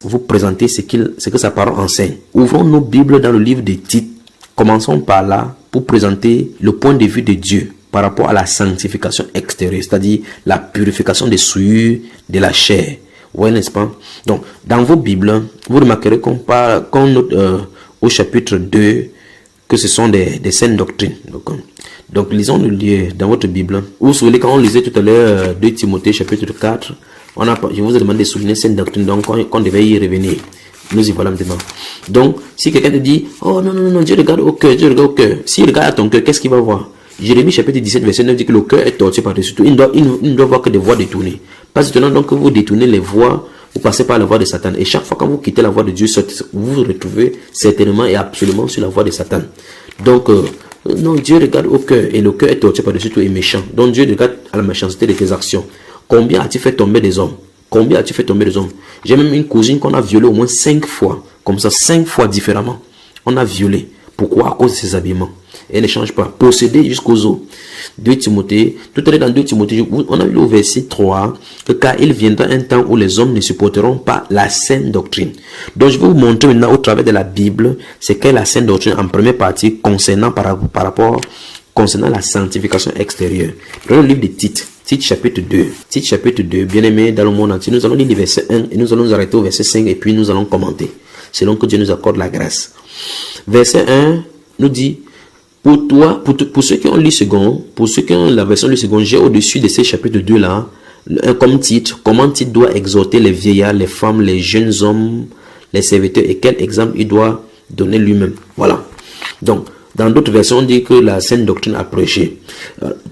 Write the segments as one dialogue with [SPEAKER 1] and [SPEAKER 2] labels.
[SPEAKER 1] vous présenter ce que sa parole enseigne. Ouvrons nos Bibles dans le livre de Tite. Commençons par là pour présenter le point de vue de Dieu par rapport à la sanctification extérieure, c'est-à-dire la purification des souillures de la chair. Oui, n'est-ce pas? Donc, dans vos Bibles, vous remarquerez qu'on note au chapitre 2 que ce sont des saines doctrines. Donc lisons-le dans votre Bible. Vous vous souvenez quand on lisait tout à l'heure 2 Timothée chapitre 4, je vous ai demandé de souligner saines doctrines, donc qu'on devait y revenir. Nous y voilà maintenant. Donc, si quelqu'un te dit, oh non, Dieu regarde au cœur, Dieu regarde au cœur. S'il regarde à ton cœur, qu'est-ce qu'il va voir? Jérémie chapitre 17 verset 9 dit que le cœur est tordu par-dessus tout. Il ne doit voir que des voies détournées. Pas étonnant donc que vous détournez les voies, vous passez par la voie de Satan. Et chaque fois quand vous quittez la voie de Dieu, vous vous retrouvez certainement et absolument sur la voie de Satan. Donc, non, Dieu regarde au cœur et le cœur est tordu par-dessus tout et méchant. Donc Dieu regarde à la méchanceté de tes actions. Combien as-tu fait tomber des hommes? Combien as-tu fait tomber des hommes? J'ai même une cousine qu'on a violée au moins 5 fois. Comme ça, 5 fois différemment. On a violé. Pourquoi? À cause de ses habillements. Et elle ne change pas. Possédé jusqu'aux os. 2 Timothée. Tout à l'heure dans 2 Timothée, on a vu au verset 3 que car il viendra un temps où les hommes ne supporteront pas la saine doctrine. Donc je vais vous montrer maintenant au travers de la Bible c'est qu'est la saine doctrine en première partie concernant la sanctification extérieure. Dans le livre de Tite. Tite chapitre 2. Tite chapitre 2. Bien aimé dans le monde entier. Nous allons lire le verset 1 et nous allons nous arrêter au verset 5 et puis nous allons commenter. Selon que Dieu nous accorde la grâce. Verset 1 nous dit, pour ceux qui ont lu second, pour ceux qui ont la version du second, j'ai au-dessus de ces chapitres 2 là, comme titre, comment Tite doit exhorter les vieillards, les femmes, les jeunes hommes, les serviteurs et quel exemple il doit donner lui-même. Voilà. Donc, dans d'autres versions, on dit que la saine doctrine a prêché.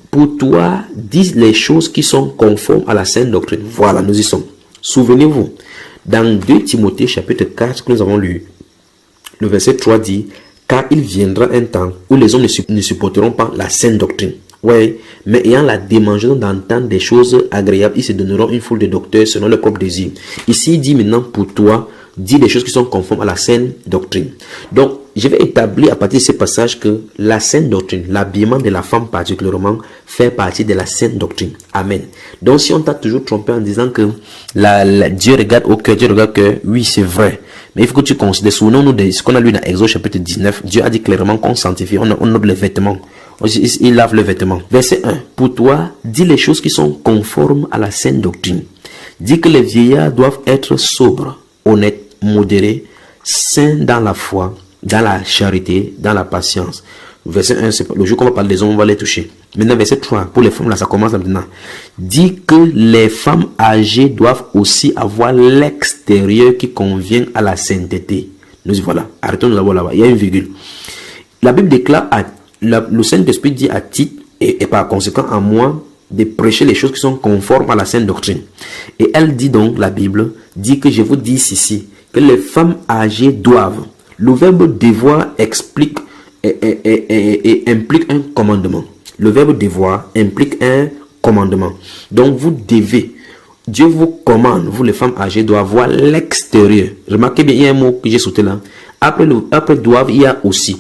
[SPEAKER 1] Pour toi, dis les choses qui sont conformes à la saine doctrine. Voilà, nous y sommes. Souvenez-vous, dans 2 Timothée chapitre 4 que nous avons lu, le verset 3 dit, car il viendra un temps où les hommes ne supporteront pas la saine doctrine. Oui, mais ayant la démangeaison d'entendre des choses agréables, ils se donneront une foule de docteurs selon leur propre désir. Ici, il dit maintenant pour toi, dis des choses qui sont conformes à la saine doctrine. Donc, je vais établir à partir de ce passage que la saine doctrine, l'habillement de la femme particulièrement, fait partie de la saine doctrine. Amen. Donc, si on t'a toujours trompé en disant que Dieu regarde au cœur, Dieu regarde au cœur, oui, c'est vrai. Mais il faut que tu considères, souvenons-nous de ce qu'on a lu dans Exode chapitre 19, Dieu a dit clairement qu'on sanctifie, on note les vêtements. Il lave les vêtements. Verset 1. Pour toi, dis les choses qui sont conformes à la saine doctrine. Dis que les vieillards doivent être sobres, honnêtes, modérés, saints dans la foi, dans la charité, dans la patience. Verset 1, c'est le jour qu'on va parler des hommes, on va les toucher. Maintenant, verset 3, pour les femmes, là, ça commence maintenant. Dit que les femmes âgées doivent aussi avoir l'extérieur qui convient à la sainteté. Nous y voilà. Arrêtons-nous d'abord là-bas. Il y a une virgule. La Bible déclare, le Saint-Esprit dit à Tite, et par conséquent à moi, de prêcher les choses qui sont conformes à la saine doctrine. Et elle dit donc, la Bible, dit que je vous dis ici, que les femmes âgées doivent. Le verbe devoir explique et implique un commandement. Le verbe devoir implique un commandement. Donc vous devez, Dieu vous commande, vous les femmes âgées, doivent voir l'extérieur. Remarquez bien, il y a un mot que j'ai sauté là. Après doivent, il y a aussi.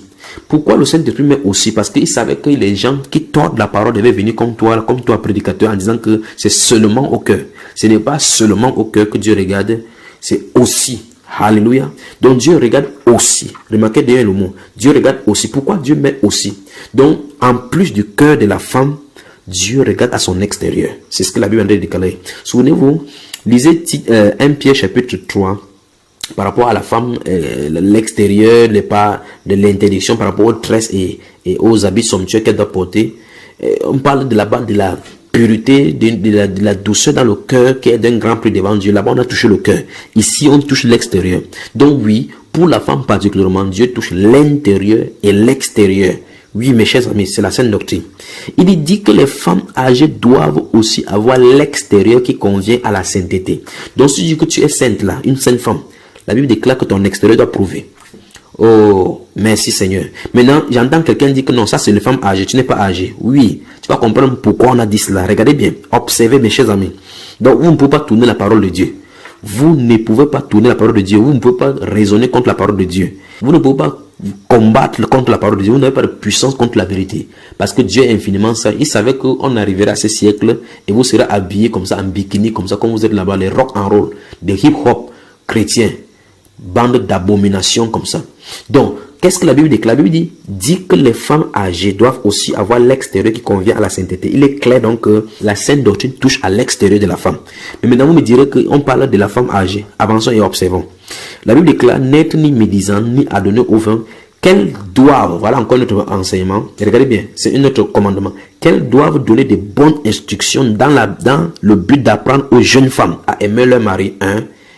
[SPEAKER 1] Pourquoi le Saint-Esprit met aussi? Parce qu'il savait que les gens qui tordent la parole devaient venir comme toi, prédicateur, en disant que c'est seulement au cœur. Ce n'est pas seulement au cœur que Dieu regarde, c'est aussi. Alléluia. Donc Dieu regarde aussi. Remarquez bien le mot. Dieu regarde aussi. Pourquoi Dieu met aussi? Donc, en plus du cœur de la femme, Dieu regarde à son extérieur. C'est ce que la Bible a déclaré. Souvenez-vous, lisez 1 Pierre chapitre 3. Par rapport à la femme, l'extérieur, de l'interdiction par rapport aux tresses et aux habits somptueux qu'elle doit porter. On parle de là-bas de la pureté, de la douceur dans le cœur qui est d'un grand prix devant Dieu. Là-bas, on a touché le cœur. Ici, on touche l'extérieur. Donc oui, pour la femme particulièrement, Dieu touche l'intérieur et l'extérieur. Oui, mes chers amis, c'est la saine doctrine. Il dit que les femmes âgées doivent aussi avoir l'extérieur qui convient à la sainteté. Donc si tu dis que tu es sainte là, une sainte femme, la Bible déclare que ton extérieur doit prouver. Oh, merci Seigneur. Maintenant, j'entends quelqu'un dire que non, ça c'est les femmes âgées, tu n'es pas âgée. Oui, tu vas comprendre pourquoi on a dit cela. Regardez bien, observez mes chers amis. Donc, vous ne pouvez pas tourner la parole de Dieu. Vous ne pouvez pas tourner la parole de Dieu. Vous ne pouvez pas raisonner contre la parole de Dieu. Vous ne pouvez pas combattre contre la parole de Dieu. Vous n'avez pas de puissance contre la vérité. Parce que Dieu est infiniment saint. Il savait qu'on arriverait à ce siècle et vous serez habillés comme ça, en bikini, comme ça, comme vous êtes là-bas, les rock and roll, des hip-hop. chrétiens, bande d'abominations comme ça. Donc, qu'est-ce que la Bible déclare? La Bible dit que les femmes âgées doivent aussi avoir l'extérieur qui convient à la sainteté. Il est clair donc que la sainte doctrine touche à l'extérieur de la femme. Mais maintenant, vous me direz qu'on parle de la femme âgée. Avançons et observons. La Bible déclare n'être ni médisant, ni à donner au vin, qu'elles doivent, voilà encore notre enseignement, et regardez bien, c'est notre commandement, qu'elles doivent donner de bonnes instructions dans le but d'apprendre aux jeunes femmes à aimer leur mari,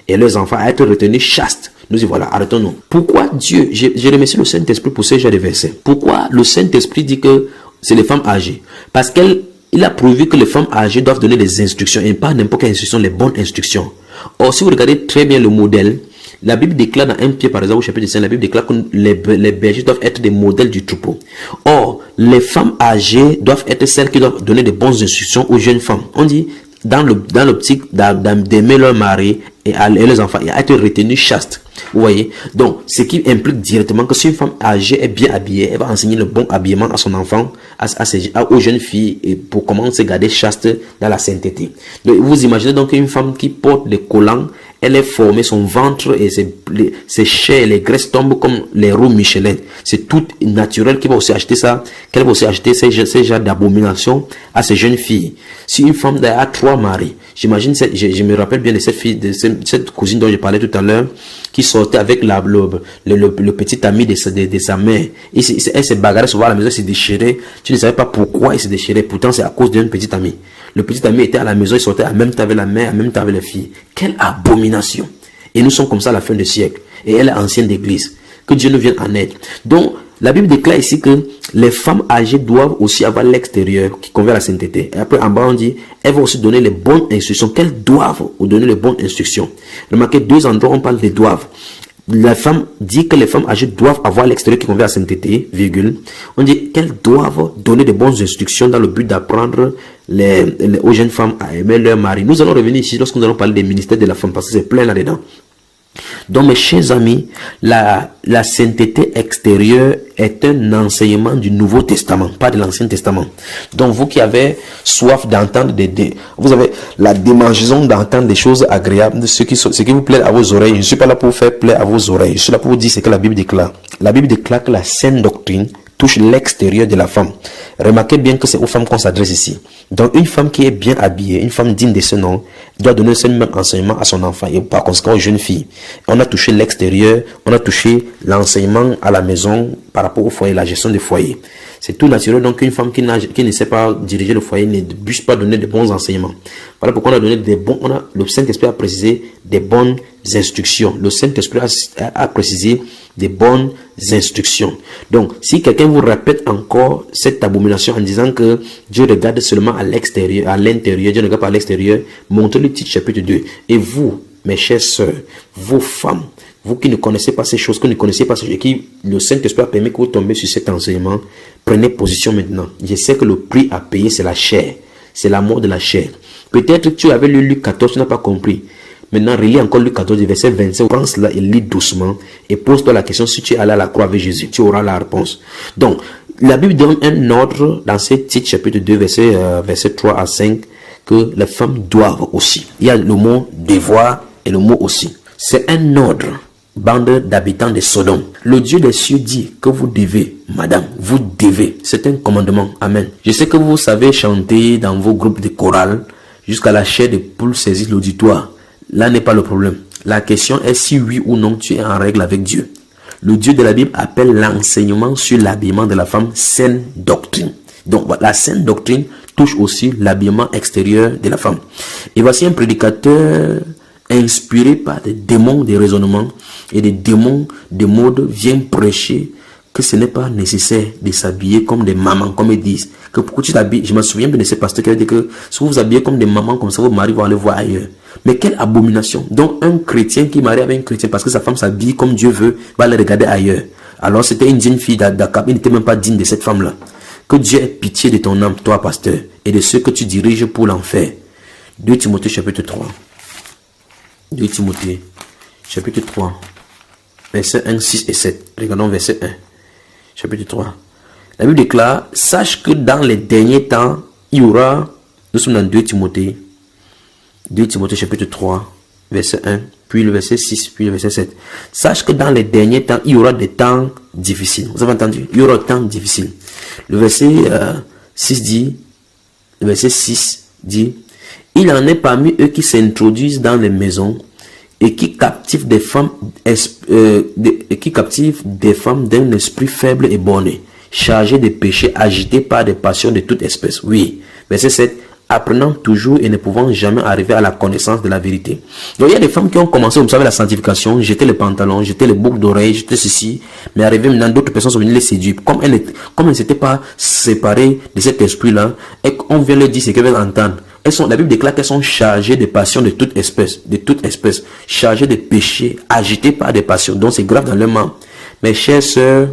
[SPEAKER 1] et leurs enfants à être retenus chastes. Nous y voilà, arrêtons-nous. Pourquoi Dieu, j'ai remercié le Saint-Esprit pour ce genre de versets. Pourquoi le Saint-Esprit dit que c'est les femmes âgées? Parce qu'il a prouvé que les femmes âgées doivent donner des instructions, et pas n'importe quelle instruction, les bonnes instructions. Or, si vous regardez très bien le modèle, la Bible déclare dans 1 Pierre, par exemple, au chapitre 5, la Bible déclare que les bergers doivent être des modèles du troupeau. Or, les femmes âgées doivent être celles qui doivent donner des bonnes instructions aux jeunes femmes. On dit, dans l'optique d'aimer leur mari et leurs enfants, et à être retenues chastes. Vous voyez? Donc, ce qui implique directement que si une femme âgée est bien habillée, elle va enseigner le bon habillement à son enfant, aux jeunes filles, et pour comment se garder chaste dans la sainteté. Donc, vous imaginez donc une femme qui porte des collants, elle est formée, son ventre et ses chairs, les graisses tombent comme les roues Michelin. C'est tout naturel qu'elle va aussi acheter ça, qu'elle va aussi acheter ces genres d'abominations à ces jeunes filles. Si une femme a 3 maris, j'imagine, je me rappelle bien de cette fille, de cette cousine dont je parlais tout à l'heure, qui sortait avec le petit ami de sa mère. Elle se bagarrait souvent à la maison, elle se déchirait. Tu ne savais pas pourquoi elle se déchirait. Pourtant, c'est à cause d'un petit ami. Le petit ami était à la maison, il sortait en même temps avec la mère, en même temps avec les filles. Quelle abomination! Et nous sommes comme ça à la fin du siècle. Et elle est ancienne d'église. Que Dieu nous vienne en aide. Donc, la Bible déclare ici que les femmes âgées doivent aussi avoir l'extérieur qui convient à la sainteté. Et après, en bas, on dit, elles vont aussi donner les bonnes instructions. Qu'elles doivent donner les bonnes instructions. Remarquez, 2 endroits, on parle de doivent. La femme dit que les femmes âgées doivent avoir l'extérieur qui convient à la sainteté, virgule. On dit qu'elles doivent donner de bonnes instructions dans le but d'apprendre aux jeunes femmes à aimer leur mari. Nous allons revenir ici lorsque nous allons parler des ministères de la femme, parce que c'est plein là-dedans. Donc, mes chers amis, la sainteté extérieure est un enseignement du Nouveau Testament, pas de l'Ancien Testament. Donc, vous qui avez soif d'entendre vous avez la démangeaison d'entendre des choses agréables, ce qui vous plaît à vos oreilles. Je ne suis pas là pour vous faire plaisir à vos oreilles. Je suis là pour vous dire ce que la Bible déclare. La Bible déclare que la saine doctrine touche l'extérieur de la femme. Remarquez bien que c'est aux femmes qu'on s'adresse ici. Donc, une femme qui est bien habillée, une femme digne de ce nom, doit donner ce même enseignement à son enfant et par conséquent aux jeunes filles. On a touché l'extérieur, on a touché l'enseignement à la maison par rapport au foyer, la gestion du foyer. C'est tout naturel donc qu'une femme qui ne sait pas diriger le foyer ne puisse pas donner de bons enseignements. Voilà pourquoi on a donné le Saint-Esprit a précisé des bonnes instructions. Le Saint-Esprit a précisé des bonnes instructions. Donc, si quelqu'un vous répète encore cette abomination en disant que Dieu regarde seulement à l'extérieur, à l'intérieur, Dieu ne regarde pas à l'extérieur, montrez le titre chapitre 2. Et vous, mes chères sœurs, vos femmes, vous qui ne connaissez pas ces choses, que ne connaissez pas ces choses, qui le Saint-Esprit a permis que vous tombiez sur cet enseignement, prenez position maintenant. Je sais que le prix à payer, c'est la chair. C'est la mort de la chair. Peut-être que tu avais lu Luc 14, tu n'as pas compris. Maintenant, relis encore Luc 14, verset 27. Pense là et lis doucement. Et pose-toi la question, si tu es allé à la croix avec Jésus, tu auras la réponse. Donc, la Bible donne un ordre dans ce titre, chapitre 2, verset 3 à 5, que les femmes doivent aussi. Il y a le mot devoir et le mot aussi. C'est un ordre. Bande d'habitants de Sodome. Le Dieu des cieux dit que vous devez, madame, vous devez. C'est un commandement. Amen. Je sais que vous savez chanter dans vos groupes de chorale jusqu'à la chair de poule saisit l'auditoire. Là n'est pas le problème. La question est si oui ou non tu es en règle avec Dieu. Le Dieu de la Bible appelle l'enseignement sur l'habillement de la femme saine doctrine. Donc la saine doctrine touche aussi l'habillement extérieur de la femme. Et voici un prédicateur inspiré par des démons de raisonnement et des démons de mode vient prêcher que ce n'est pas nécessaire de s'habiller comme des mamans, comme ils disent. Que pourquoi tu t'habilles? Je me souviens bien de ce pasteur qui a dit que si vous vous habillez comme des mamans, comme ça, vos maris vont aller voir ailleurs. Mais quelle abomination! Donc, un chrétien qui marie avec un chrétien parce que sa femme s'habille comme Dieu veut, va aller regarder ailleurs. Alors, c'était une jeune fille d'Akab, il n'était même pas digne de cette femme-là. Que Dieu ait pitié de ton âme, toi, pasteur, et de ceux que tu diriges pour l'enfer. 2 Timothée, chapitre 3. 2 Timothée, chapitre 3, versets 1, 6 et 7. Regardons verset 1, chapitre 3. La Bible déclare, sache que dans les derniers temps, il y aura, nous sommes dans 2 Timothée chapitre 3, verset 1. puis le verset 6, puis le verset 7. Sache que dans les derniers temps, il y aura des temps difficiles. Vous avez entendu? Il y aura des temps difficiles. Le verset 6 dit, le verset 6 dit, il en est parmi eux qui s'introduisent dans les maisons et qui captivent des femmes, d'un esprit faible et borné, chargés de péchés, agités par des passions de toute espèce. Oui. Verset 7. Apprenant toujours et ne pouvant jamais arriver à la connaissance de la vérité. Donc il y a des femmes qui ont commencé, vous savez, la sanctification, jeter les pantalons, jeter les boucles d'oreilles, jeter ceci, mais arrivé maintenant, d'autres personnes sont venues les séduire. Comme elles ne s'étaient pas séparées de cet esprit-là, et on vient leur dire ce qu'elles veulent entendre. La Bible déclare qu'elles sont chargées de passions de toute espèce, chargées de péchés, agitées par des passions. Donc c'est grave dans leur main. Mes chères sœurs,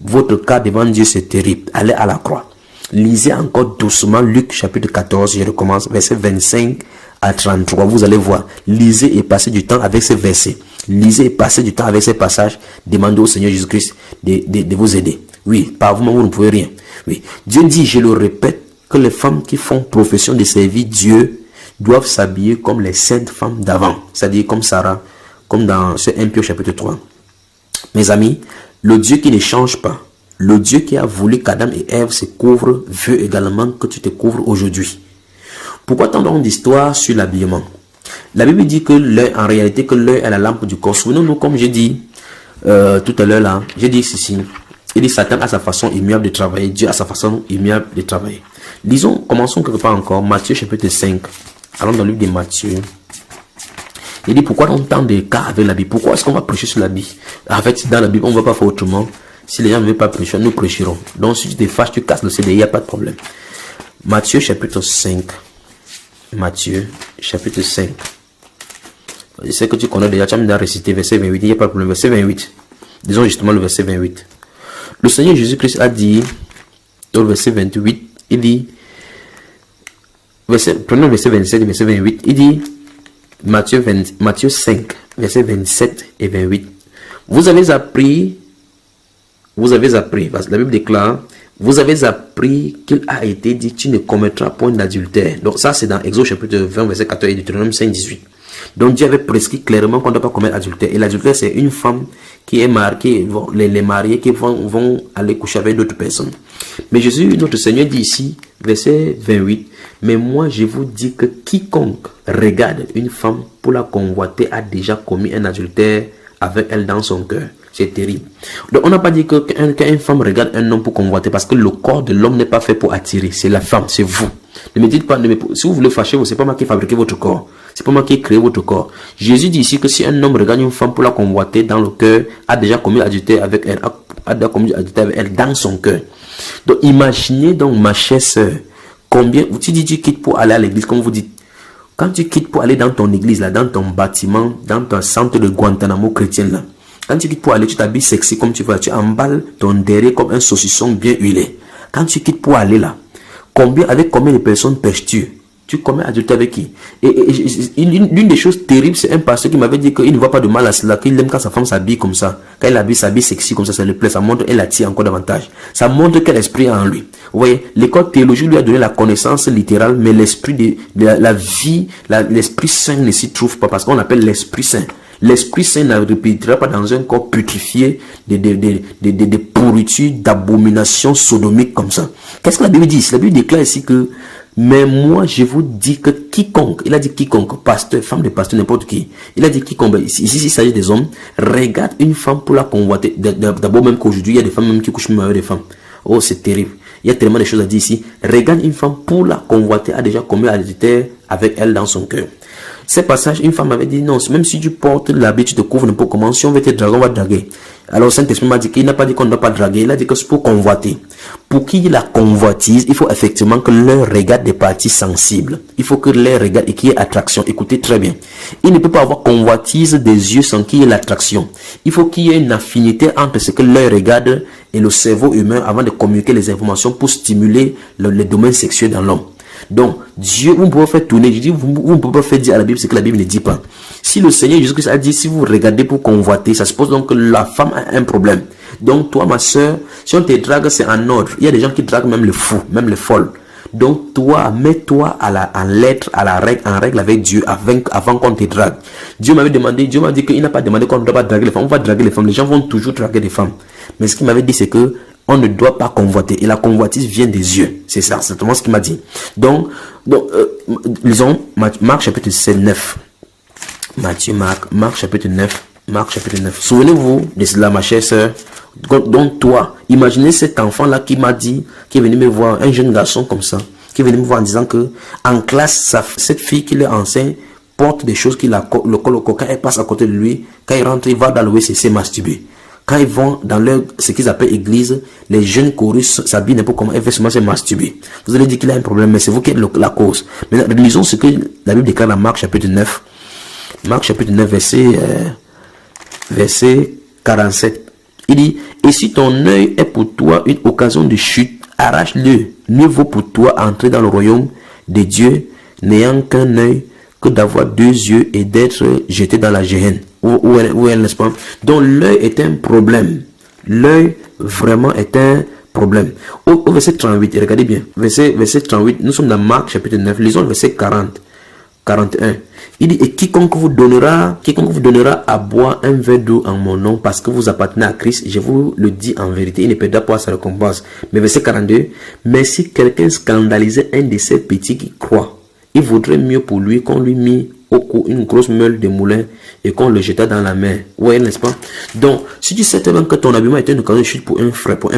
[SPEAKER 1] votre cas devant Dieu, c'est terrible. Allez à la croix. Lisez encore doucement Luc chapitre 14, je recommence, verset 25 à 33. Vous allez voir. Lisez et passez du temps avec ces versets. Lisez et passez du temps avec ces passages. Demandez au Seigneur Jésus-Christ de vous aider. Oui, par vous-même, vous ne pouvez rien. Oui. Dieu dit, je le répète, que les femmes qui font profession de servir Dieu doivent s'habiller comme les saintes femmes d'avant. C'est-à-dire comme Sarah, comme dans ce 1 Pierre chapitre 3. Mes amis, le Dieu qui ne change pas, le Dieu qui a voulu qu'Adam et Ève se couvrent veut également que tu te couvres aujourd'hui. Pourquoi tant d'histoires sur l'habillement? La Bible dit que l'œil, en réalité, que l'œil est la lampe du corps. Souvenons-nous, comme j'ai dit tout à l'heure là, j'ai dit ceci. Il dit Satan a sa façon immuable de travailler, Dieu a sa façon immuable de travailler. Lisons, commençons quelque part encore, Matthieu chapitre 5. Allons dans le livre de Matthieu. Il dit pourquoi on tant de cas avec l'habit? Pourquoi est-ce qu'on va prêcher sur l'habit? En fait, dans la Bible, on ne va pas faire autrement. Si les gens ne veulent pas prêcher, nous prêcherons. Donc, si tu te fâches, tu casses le CDI, il n'y a pas de problème. Matthieu chapitre 5. Matthieu chapitre 5. Je sais que tu connais déjà, tu as même récité verset 28, il n'y a pas de problème. Verset 28. Disons justement le verset 28. Le Seigneur Jésus-Christ a dit, dans le verset 28, il dit, prenons le verset 27 et verset 28, il dit, Matthieu 5, verset 27 et 28. Vous avez appris, parce que la Bible déclare, vous avez appris qu'il a été dit, tu ne commettras point d'adultère. Donc ça c'est dans Exode chapitre 20, verset 14 et Deutéronome 5, 18. Donc Dieu avait prescrit clairement qu'on ne doit pas commettre adultère. Et l'adultère c'est une femme qui est mariée, les mariés qui vont aller coucher avec d'autres personnes. Mais Jésus, notre Seigneur dit ici, verset 28, mais moi je vous dis que quiconque regarde une femme pour la convoiter a déjà commis un adultère avec elle dans son cœur. C'est terrible. Donc on n'a pas dit qu'une femme regarde un homme pour convoiter, parce que le corps de l'homme n'est pas fait pour attirer. C'est la femme, c'est vous. Ne me dites pas, si vous voulez fâcher, c'est pas moi qui ai fabriqué votre corps. C'est pas moi qui ai créé votre corps. Jésus dit ici que si un homme regarde une femme pour la convoiter dans le cœur, a déjà commis l'adultère avec elle, a déjà commis l'adultère avec elle dans son cœur. Donc imaginez donc, ma chère sœur, combien, tu dis tu quittes pour aller à l'église, comme vous dites, quand tu quittes pour aller dans ton église, là, dans ton bâtiment, dans ton centre de Guantanamo chrétien, là, quand tu quittes pour aller, tu t'habilles sexy comme tu veux, tu emballes ton derrière comme un saucisson bien huilé. Quand tu quittes pour aller là, avec combien de personnes pêches-tu? Tu commets adultère avec qui? Et l'une des choses terribles, c'est un pasteur qui m'avait dit qu'il ne voit pas de mal à cela, qu'il aime quand sa femme s'habille comme ça. Quand elle s'habille sexy comme ça lui plaît, ça montre qu'elle attire encore davantage. Ça montre quel esprit a en lui. Vous voyez, l'école théologique lui a donné la connaissance littérale, mais l'esprit la vie, l'esprit saint ne s'y trouve pas, parce qu'on l'appelle l'esprit saint. L'Esprit Saint ne répétera pas dans un corps putrifié de pourriture, d'abomination sodomique comme ça. Qu'est-ce que la Bible dit? La Bible déclare ici que, mais moi je vous dis que quiconque, il a dit quiconque, pasteur, femme de pasteur, n'importe qui, il a dit quiconque, ici il s'agit des hommes, regarde une femme pour la convoiter. D'abord même qu'aujourd'hui il y a des femmes même qui couchent même avec des femmes. Oh, c'est terrible. Il y a tellement de choses à dire ici. Regarde une femme pour la convoiter, a déjà commis adultère avec elle dans son cœur. Ces passages, une femme avait dit non, même si tu portes l'habit, tu te couvres n'importe comment, si on veut te draguer, on va draguer. Alors Saint-Esprit m'a dit qu'il n'a pas dit qu'on ne doit pas draguer, il a dit que c'est pour convoiter. Pour qu'il y ait la convoitise, il faut effectivement que leur regarde des parties sensibles. Il faut que leur regarde et qu'il y ait attraction. Écoutez très bien. Il ne peut pas avoir convoitise des yeux sans qu'il y ait l'attraction. Il faut qu'il y ait une affinité entre ce que leur regarde et le cerveau humain avant de communiquer les informations pour stimuler le domaine sexuel dans l'homme. Donc, Dieu, vous ne pouvez pas faire tourner, je dis, vous ne pouvez pas faire dire à la Bible ce que la Bible ne dit pas. Si le Seigneur Jésus-Christ a dit, si vous regardez pour convoiter, ça suppose donc que la femme a un problème. Donc, toi, ma soeur, si on te drague, c'est en ordre. Il y a des gens qui draguent même les fous, même les folles. Donc toi, mets-toi en lettre, en règle avec Dieu avant qu'on te drague. Dieu m'a dit qu'il n'a pas demandé qu'on ne doit pas draguer les femmes. On va draguer les femmes. Les gens vont toujours draguer les femmes. Mais ce qu'il m'avait dit, c'est que on ne doit pas convoiter. Et la convoitise vient des yeux. C'est ça, c'est vraiment ce qu'il m'a dit. Donc lisons Marc chapitre 9. Marc chapitre 9. Marc chapitre 9. Souvenez-vous de cela, ma chère sœur. Donc toi, imaginez cet enfant-là qui m'a dit, qui est venu me voir, un jeune garçon comme ça, qui est venu me voir en disant que en classe, cette fille qui l'enseigne porte des choses qu'il a, le coca, elle passe à côté de lui. Quand il rentre, il va dans le WC, c'est masturber. Quand ils vont dans ce qu'ils appellent église, les jeunes chorus s'habillent n'importe comment, elle fait seulement se masturber. Vous allez dire qu'il a un problème, mais c'est vous qui êtes la cause. Maintenant, lisons ce que la Bible déclare dans Marc chapitre 9. Marc chapitre 9, verset 47. Il dit, et si ton œil est pour toi une occasion de chute, arrache-le. Mieux vaut pour toi entrer dans le royaume de Dieu, n'ayant qu'un œil, que d'avoir 2 yeux et d'être jeté dans la géhenne. Où est, n'est-ce pas? Donc l'œil est un problème. L'œil vraiment est un problème. Au verset 38, regardez bien. Verset 38, nous sommes dans Marc chapitre 9. Lisons le verset 41. Il dit, et quiconque vous donnera à boire un verre d'eau en mon nom, parce que vous appartenez à Christ, je vous le dis en vérité, il ne perdra pas sa récompense. Mais verset 42, mais si quelqu'un scandalisait un de ces petits qui croient, il vaudrait mieux pour lui qu'on lui mit au cou une grosse meule de moulin et qu'on le jeta dans la mer. Ouais, n'est-ce pas? Donc, si tu sais tellement que ton habillement est une occasion de chute pour un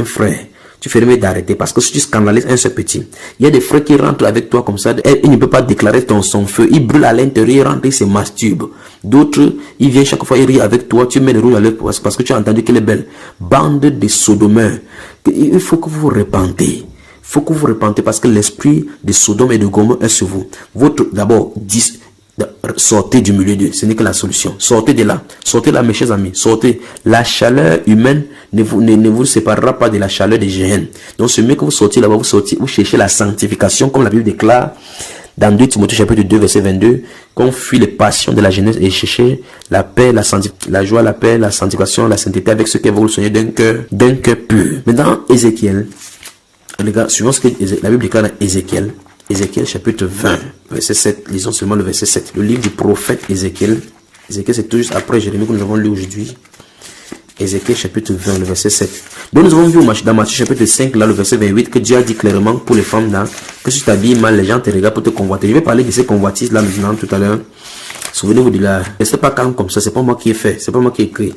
[SPEAKER 1] frère, tu fais mieux d'arrêter, parce que si tu scandalises un seul petit, il y a des frères qui rentrent avec toi comme ça, il ne peut pas déclarer son feu, il brûle à l'intérieur, il rentre, il se masturbe. D'autres, il vient chaque fois, il rit avec toi, tu mets le rouge à l'œil parce que tu as entendu qu'elle est belle. Bande de sodomeurs, il faut que vous vous repentez. Il faut que vous vous repentez parce que l'esprit de Sodome et de Gomorrhe est sur vous. D'abord, sortez du milieu d'eux, ce n'est que la solution. Sortez de là, mes chers amis, sortez. La chaleur humaine ne vous séparera pas de la chaleur des géhennes. Donc c'est mieux que vous sortiez là-bas, vous cherchez la sanctification, comme la Bible déclare dans 2 Timothée chapitre 2 verset 22, qu'on fuit les passions de la jeunesse et chercher la paix, la joie, la paix, la sanctification, la sainteté avec ce que vous le soignez d'un cœur pur. Maintenant, Ézéchiel, regarde, suivant ce que la Bible déclare dans Ézéchiel chapitre 20, verset 7, lisons seulement le verset 7. Le livre du prophète Ézéchiel. Ézéchiel, c'est tout juste après Jérémie que nous avons lu aujourd'hui. Ézéchiel chapitre 20, le verset 7. Donc nous avons vu dans Matthieu chapitre 5, là, le verset 28, que Dieu a dit clairement pour les femmes là, que si tu t'habilles mal, les gens te regardent pour te convoiter. Je vais parler de ces convoitises là maintenant tout à l'heure. Souvenez-vous de là. Restez pas calme comme ça, c'est pas moi qui ai fait, c'est pas moi qui ai écrit.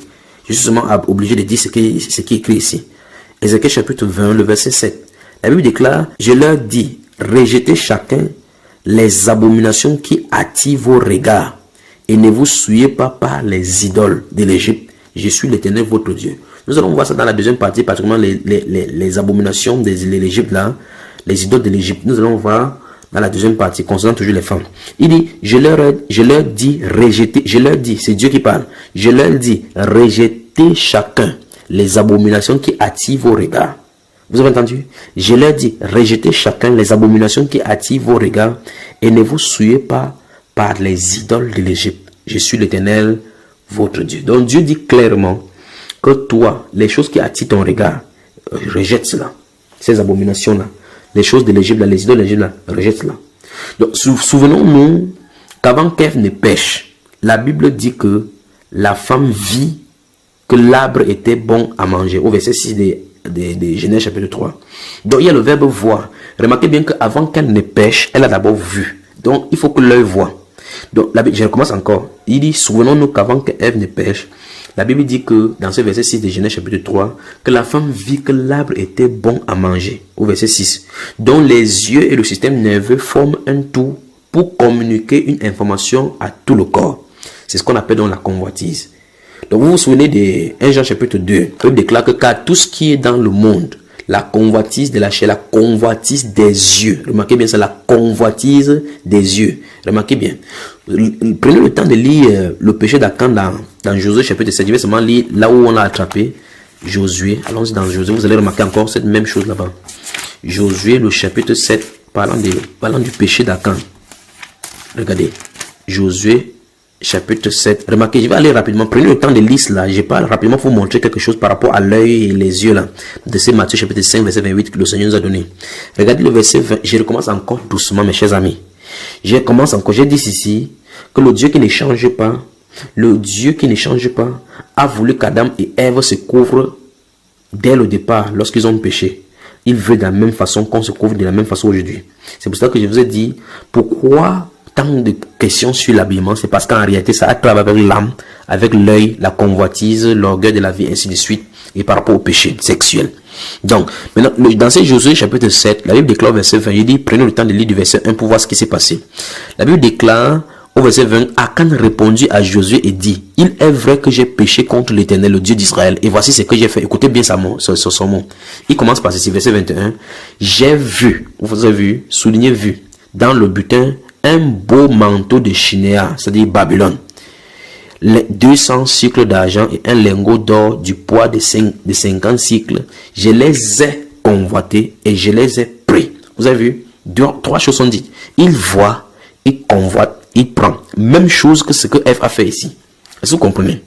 [SPEAKER 1] Je suis seulement obligé de dire ce qui est écrit ici. Ézéchiel chapitre 20, le verset 7. La Bible déclare, je leur dis, rejetez chacun les abominations qui attirent vos regards et ne vous souillez pas par les idoles de l'Égypte. Je suis l'Éternel votre Dieu. Nous allons voir ça dans la deuxième partie, particulièrement les abominations de l'Égypte là, les idoles de l'Égypte. Nous allons voir dans la deuxième partie concernant toujours les femmes. Il dit, je leur dis, rejetez, c'est Dieu qui parle. Je leur dis, rejetez chacun les abominations qui attirent vos regards. Vous avez entendu? Je leur dis, rejetez chacun les abominations qui attirent vos regards et ne vous souillez pas par les idoles de l'Égypte. Je suis l'Éternel, votre Dieu. Donc Dieu dit clairement que toi, les choses qui attirent ton regard, rejette cela. Ces abominations-là, les choses de l'Égypte, les idoles de l'Égypte, rejette cela. Donc souvenons-nous qu'avant qu'Ève ne pêche, la Bible dit que la femme vit que l'arbre était bon à manger. Au verset 6 de Genèse chapitre 3. Donc il y a le verbe voir. Remarquez bien qu'avant qu'elle ne pêche, elle a d'abord vu. Donc il faut que l'œil voit. Donc je recommence encore. Il dit, souvenons-nous qu'avant qu'Ève ne pêche, la Bible dit que dans ce verset 6 de Genèse chapitre 3, que la femme vit que l'arbre était bon à manger. Au verset 6. Donc les yeux et le système nerveux forment un tout pour communiquer une information à tout le corps. C'est ce qu'on appelle donc la convoitise. Donc vous vous souvenez de 1 Jean chapitre 2, il déclare que car tout ce qui est dans le monde, la convoitise de la chair, la convoitise des yeux. Remarquez bien ça, la convoitise des yeux. Remarquez bien. Prenez le temps de lire le péché d'Akan dans Josué chapitre 7. Je vais seulement lire là où on l'a attrapé. Josué, allons-y dans Josué, vous allez remarquer encore cette même chose là-bas. Josué, le chapitre 7, parlant du péché d'Akan. Regardez. Josué, chapitre 7. Remarquez, je vais aller rapidement. Prenez le temps de lire là. Je parle rapidement pour vous montrer quelque chose par rapport à l'œil et les yeux là. De ce Matthieu chapitre 5, verset 28 que le Seigneur nous a donné. Regardez le verset 20. Je recommence encore doucement, mes chers amis. Je commence encore. J'ai dit ici que le Dieu qui ne change pas, a voulu qu'Adam et Ève se couvrent dès le départ lorsqu'ils ont péché. Il veut de la même façon qu'on se couvre de la même façon aujourd'hui. C'est pour ça que je vous ai dit pourquoi tant de questions sur l'habillement. C'est parce qu'en réalité ça a travers avec l'âme, avec l'œil, la convoitise, l'orgueil de la vie, ainsi de suite, et par rapport au péché sexuel. Donc maintenant dans ce Josué chapitre 7, la Bible déclare verset 20. Je dis prenez le temps de lire du verset 1 pour voir ce qui s'est passé. La Bible déclare au verset 20, Akan répondit à Josué et dit, il est vrai que j'ai péché contre l'Éternel, le Dieu d'Israël, et voici ce que j'ai fait. Écoutez bien son mot. Il commence par ceci, verset 21. J'ai vu, vous avez vu, souligné vu, dans le butin, un beau manteau de Shinéa, c'est-à-dire Babylone, les 200 cycles d'argent et un lingot d'or du poids de 50 cycles. Je les ai convoités et je les ai pris. Vous avez vu, trois choses sont dites. Il voit, il convoite, il prend. Même chose que ce que Ève a fait ici. Est-ce que vous comprenez?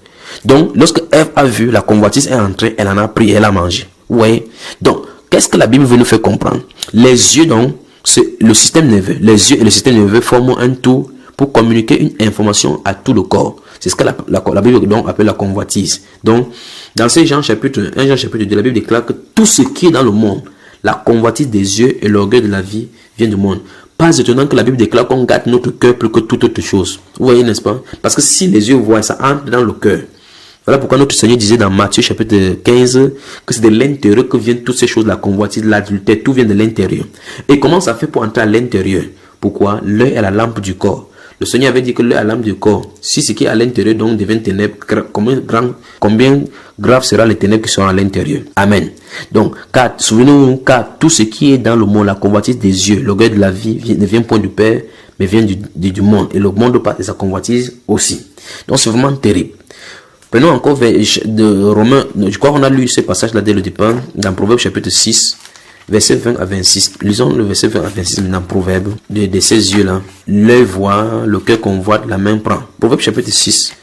[SPEAKER 1] Donc, lorsque Ève a vu, la convoitise est entrée, elle en a pris, elle a mangé. Vous voyez? Donc, qu'est-ce que la Bible veut nous faire comprendre? Les yeux, donc, c'est le système nerveux. Les yeux et le système nerveux forment un tout pour communiquer une information à tout le corps. C'est ce que la Bible donc appelle la convoitise. Donc, dans ces Jean chapitre 1, Jean chapitre 2, la Bible déclare que tout ce qui est dans le monde, la convoitise des yeux et l'orgueil de la vie vient du monde. Pas étonnant que la Bible déclare qu'on gâte notre cœur plus que toute autre chose. Vous voyez, n'est-ce pas? Parce que si les yeux voient, ça entre dans le cœur. Voilà pourquoi notre Seigneur disait dans Matthieu chapitre 15 que c'est de l'intérieur que viennent toutes ces choses, la convoitise, l'adultère, tout vient de l'intérieur. Et comment ça fait pour entrer à l'intérieur? Pourquoi? L'œil est la lampe du corps. Le Seigneur avait dit que l'œil est la lampe du corps. Si ce qui est à l'intérieur donc devient ténèbres, combien grave sera les ténèbres qui sont à l'intérieur? Amen. Donc, car souvenez-vous, car tout ce qui est dans le monde, la convoitise des yeux, l'orgueil de la vie ne vient point du Père, mais vient du monde. Et le monde part de sa convoitise aussi. Donc, c'est vraiment terrible. Prenons encore de Romains, je crois qu'on a lu ce passage-là dès le départ, dans Proverbe chapitre 6, verset 20 à 26. Lisons le verset 20 à 26 maintenant, Proverbe, de ces yeux-là. L'œil voit, le cœur convoite, la main prend. Proverbe chapitre 6,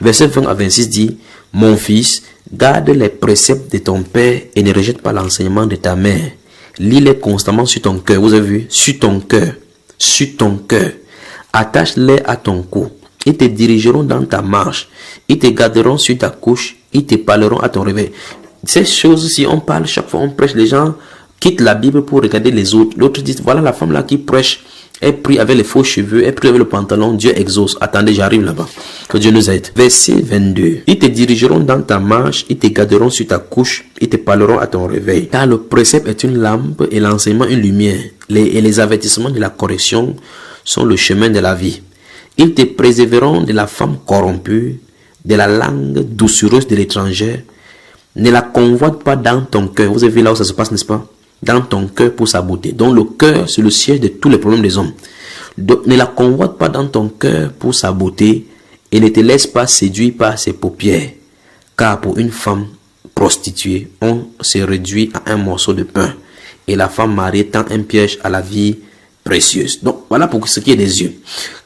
[SPEAKER 1] verset 20 à 26 dit, mon fils, garde les préceptes de ton père et ne rejette pas l'enseignement de ta mère. Lis-les constamment sur ton cœur. Vous avez vu? Sur ton cœur. Sur ton cœur. Attache-les à ton cou. Ils te dirigeront dans ta marche. Ils te garderont sur ta couche. Ils te parleront à ton réveil. Ces choses, si on parle, chaque fois on prêche, les gens quittent la Bible pour regarder les autres. L'autre dit, voilà la femme là qui prêche. Elle prie avec les faux cheveux, elle prie avec le pantalon, Dieu exauce. Attendez, j'arrive là-bas. Que Dieu nous aide. Verset 22. Ils te dirigeront dans ta marche, ils te garderont sur ta couche, ils te parleront à ton réveil. Car le précepte est une lampe et l'enseignement une lumière. Et les avertissements de la correction sont le chemin de la vie. Ils te préserveront de la femme corrompue, de la langue doucereuse de l'étranger. Ne la convoite pas dans ton cœur. Vous avez vu là où ça se passe, n'est-ce pas? Dans ton cœur pour sa beauté. Donc le cœur, c'est le siège de tous les problèmes des hommes. Donc ne la convoite pas dans ton cœur pour sa beauté et ne te laisse pas séduire par ses paupières. Car pour une femme prostituée, on se réduit à un morceau de pain. Et la femme mariée tend un piège à la vie précieuse. Donc voilà pour ce qui est des yeux.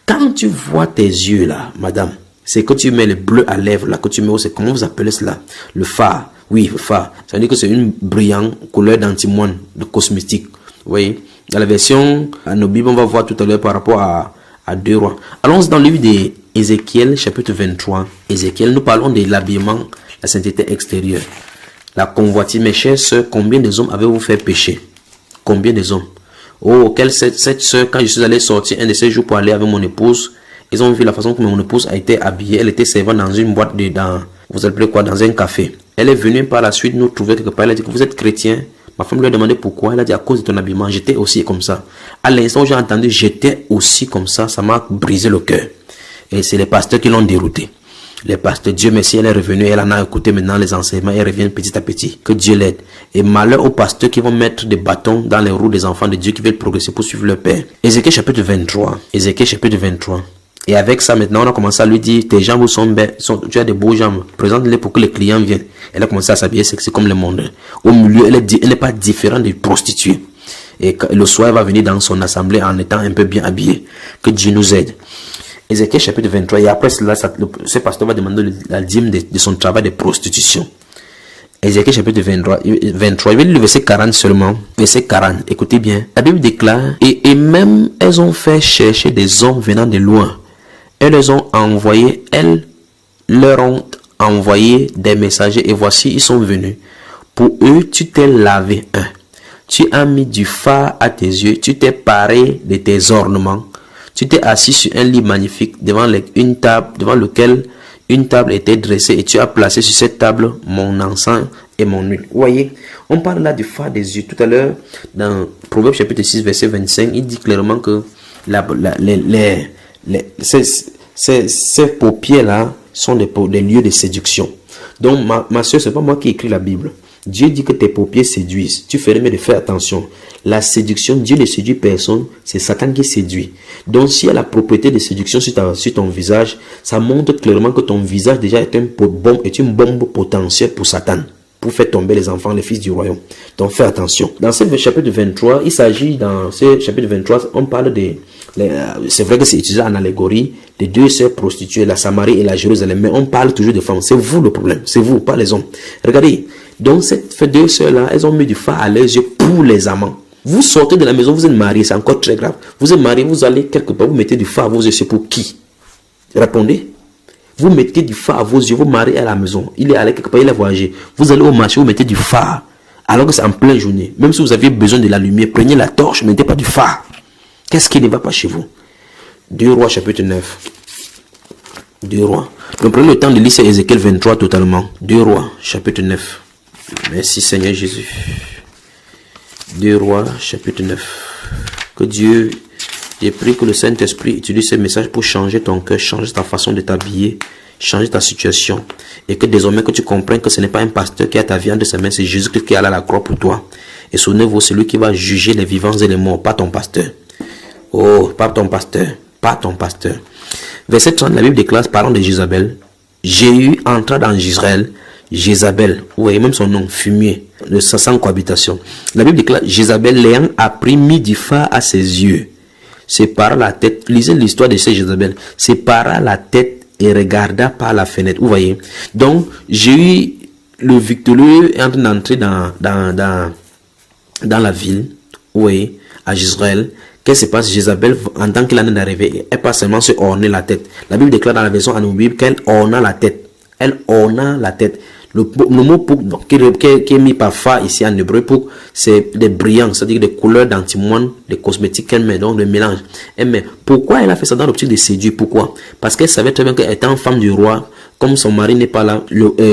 [SPEAKER 1] Quand tu vois tes yeux là, madame, c'est que tu mets le bleu à lèvres là, que tu mets, c'est comment vous appelez cela? Le phare. Oui, le phare. Ça veut dire que c'est une brillante couleur d'antimoine, de cosmétique. Vous voyez? Dans la version, à nos Bibles, on va voir tout à l'heure par rapport à 2 rois. Allons dans le livre d'Ézéchiel, chapitre 23. Ézéchiel, nous parlons de l'habillement, la sainteté extérieure. La convoitise, mes chers sœurs, combien des hommes avez-vous fait pécher? Combien des hommes? Oh, cette sœur, quand je suis allé sortir un de ces jours pour aller avec mon épouse, ils ont vu la façon que mon épouse a été habillée. Elle était servante dans une boîte vous appelez quoi? Dans un café. Elle est venue par la suite nous trouver quelque part. Elle a dit que vous êtes chrétien. Ma femme lui a demandé pourquoi. Elle a dit à cause de ton habillement. J'étais aussi comme ça. À l'instant où j'ai entendu j'étais aussi comme ça, ça m'a brisé le cœur. Et c'est les pasteurs qui l'ont dérouté. Les pasteurs, Dieu merci, elle est revenue. Elle en a écouté maintenant les enseignements. Elle revient petit à petit. Que Dieu l'aide. Et malheur aux pasteurs qui vont mettre des bâtons dans les roues des enfants de Dieu qui veulent progresser pour suivre leur père. Ézéchiel chapitre 23. Ézéchiel chapitre 23. Et avec ça, maintenant, on a commencé à lui dire, tes jambes sont belles, tu as des beaux jambes, présente-les pour que les clients viennent. Elle a commencé à s'habiller sexy comme le monde. Au milieu, elle n'est pas différente des prostituées. Et le soir, elle va venir dans son assemblée en étant un peu bien habillée. Que Dieu nous aide. Ézéchiel chapitre 23, et après cela, ce pasteur va demander la dîme de son travail de prostitution. Ézéchiel chapitre 23, je vais lire le verset 40 seulement. Verset 40, écoutez bien. La Bible déclare, et même elles ont fait chercher des hommes venant de loin. Elles les ont envoyés, elles leur ont envoyé des messagers, et voici, ils sont venus. Pour eux, tu t'es lavé un. Tu as mis du fard à tes yeux, tu t'es paré de tes ornements. Tu t'es assis sur un lit magnifique devant une table, devant lequel une table était dressée, et tu as placé sur cette table mon encens et mon huile. Vous voyez, on parle là du fard des yeux. Tout à l'heure, dans Proverbe chapitre 6, verset 25, il dit clairement que ces paupières-là sont des lieux de séduction. Donc, ma soeur, ce n'est pas moi qui écris la Bible. Dieu dit que tes paupières séduisent. Tu ferais mieux de faire attention. La séduction, Dieu ne séduit personne. C'est Satan qui séduit. Donc, s'il y a la propriété de séduction sur ton visage, ça montre clairement que ton visage déjà est une bombe potentielle pour Satan, pour faire tomber les enfants, les fils du royaume. Donc, fais attention. Dans ce chapitre 23, il s'agit, dans ce chapitre 23, on parle c'est vrai que c'est utilisé en allégorie, les deux sœurs prostituées, la Samarie et la Jérusalem, mais on parle toujours de femmes. C'est vous le problème. C'est vous, pas les hommes. Regardez. Donc, ces deux sœurs-là, elles ont mis du fard à leurs yeux pour les amants. Vous sortez de la maison, vous êtes mariés, c'est encore très grave. Vous êtes mariés, vous allez quelque part, vous mettez du fard à vos yeux, c'est pour qui? Répondez. Vous mettez du fard à vos yeux, vous mariez à la maison. Il est allé quelque part, il a voyagé. Vous allez au marché, vous mettez du fard. Alors que c'est en pleine journée. Même si vous avez besoin de la lumière, prenez la torche, mettez pas du phare. Qu'est-ce qui ne va pas chez vous? 2 Rois chapitre 9. 2 Rois. Donc prenez le temps de lire Ézéchiel 23 totalement. 2 Rois chapitre 9. Merci Seigneur Jésus. 2 Rois chapitre 9. Que Dieu, j'ai pris que le Saint-Esprit utilise ce message pour changer ton cœur, changer ta façon de t'habiller, changer ta situation. Et que désormais que tu comprennes que ce n'est pas un pasteur qui a ta vie entre ses mains, c'est Jésus-Christ qui est allé à la croix pour toi. Et souvenez-vous, c'est lui qui va juger les vivants et les morts, pas ton pasteur. Oh, pas ton pasteur, pas ton pasteur. Verset 30, la Bible déclare, parlant de Jézabel, Jéhu entra dans Israël. Jézabel, vous voyez même son nom, fumier, sans cohabitation. La Bible déclare, Jézabel l'ayant appris, mit du fard à ses yeux, sépara la tête. Lisez l'histoire de ces Jézabel. Sépara la tête et regarda par la fenêtre. Vous voyez. Donc, Jéhu, le victorieux, est en train d'entrer dans la ville, vous voyez, à Israël. Qu'est-ce qui se passe? Jézabel, en tant qu'il en est d'arriver, elle pas seulement se orner la tête. La Bible déclare dans la version Bible qu'elle orna la tête. Elle orna la tête. Le mot pour qui est mis par phare ici en hébreu, pour c'est des brillants, c'est-à-dire des couleurs d'antimoine, des cosmétiques qu'elle met, donc le mélange. Mais pourquoi elle a fait ça dans l'optique de séduire? Pourquoi? Parce qu'elle savait très bien qu'elle étant femme du roi, comme son mari n'est pas là,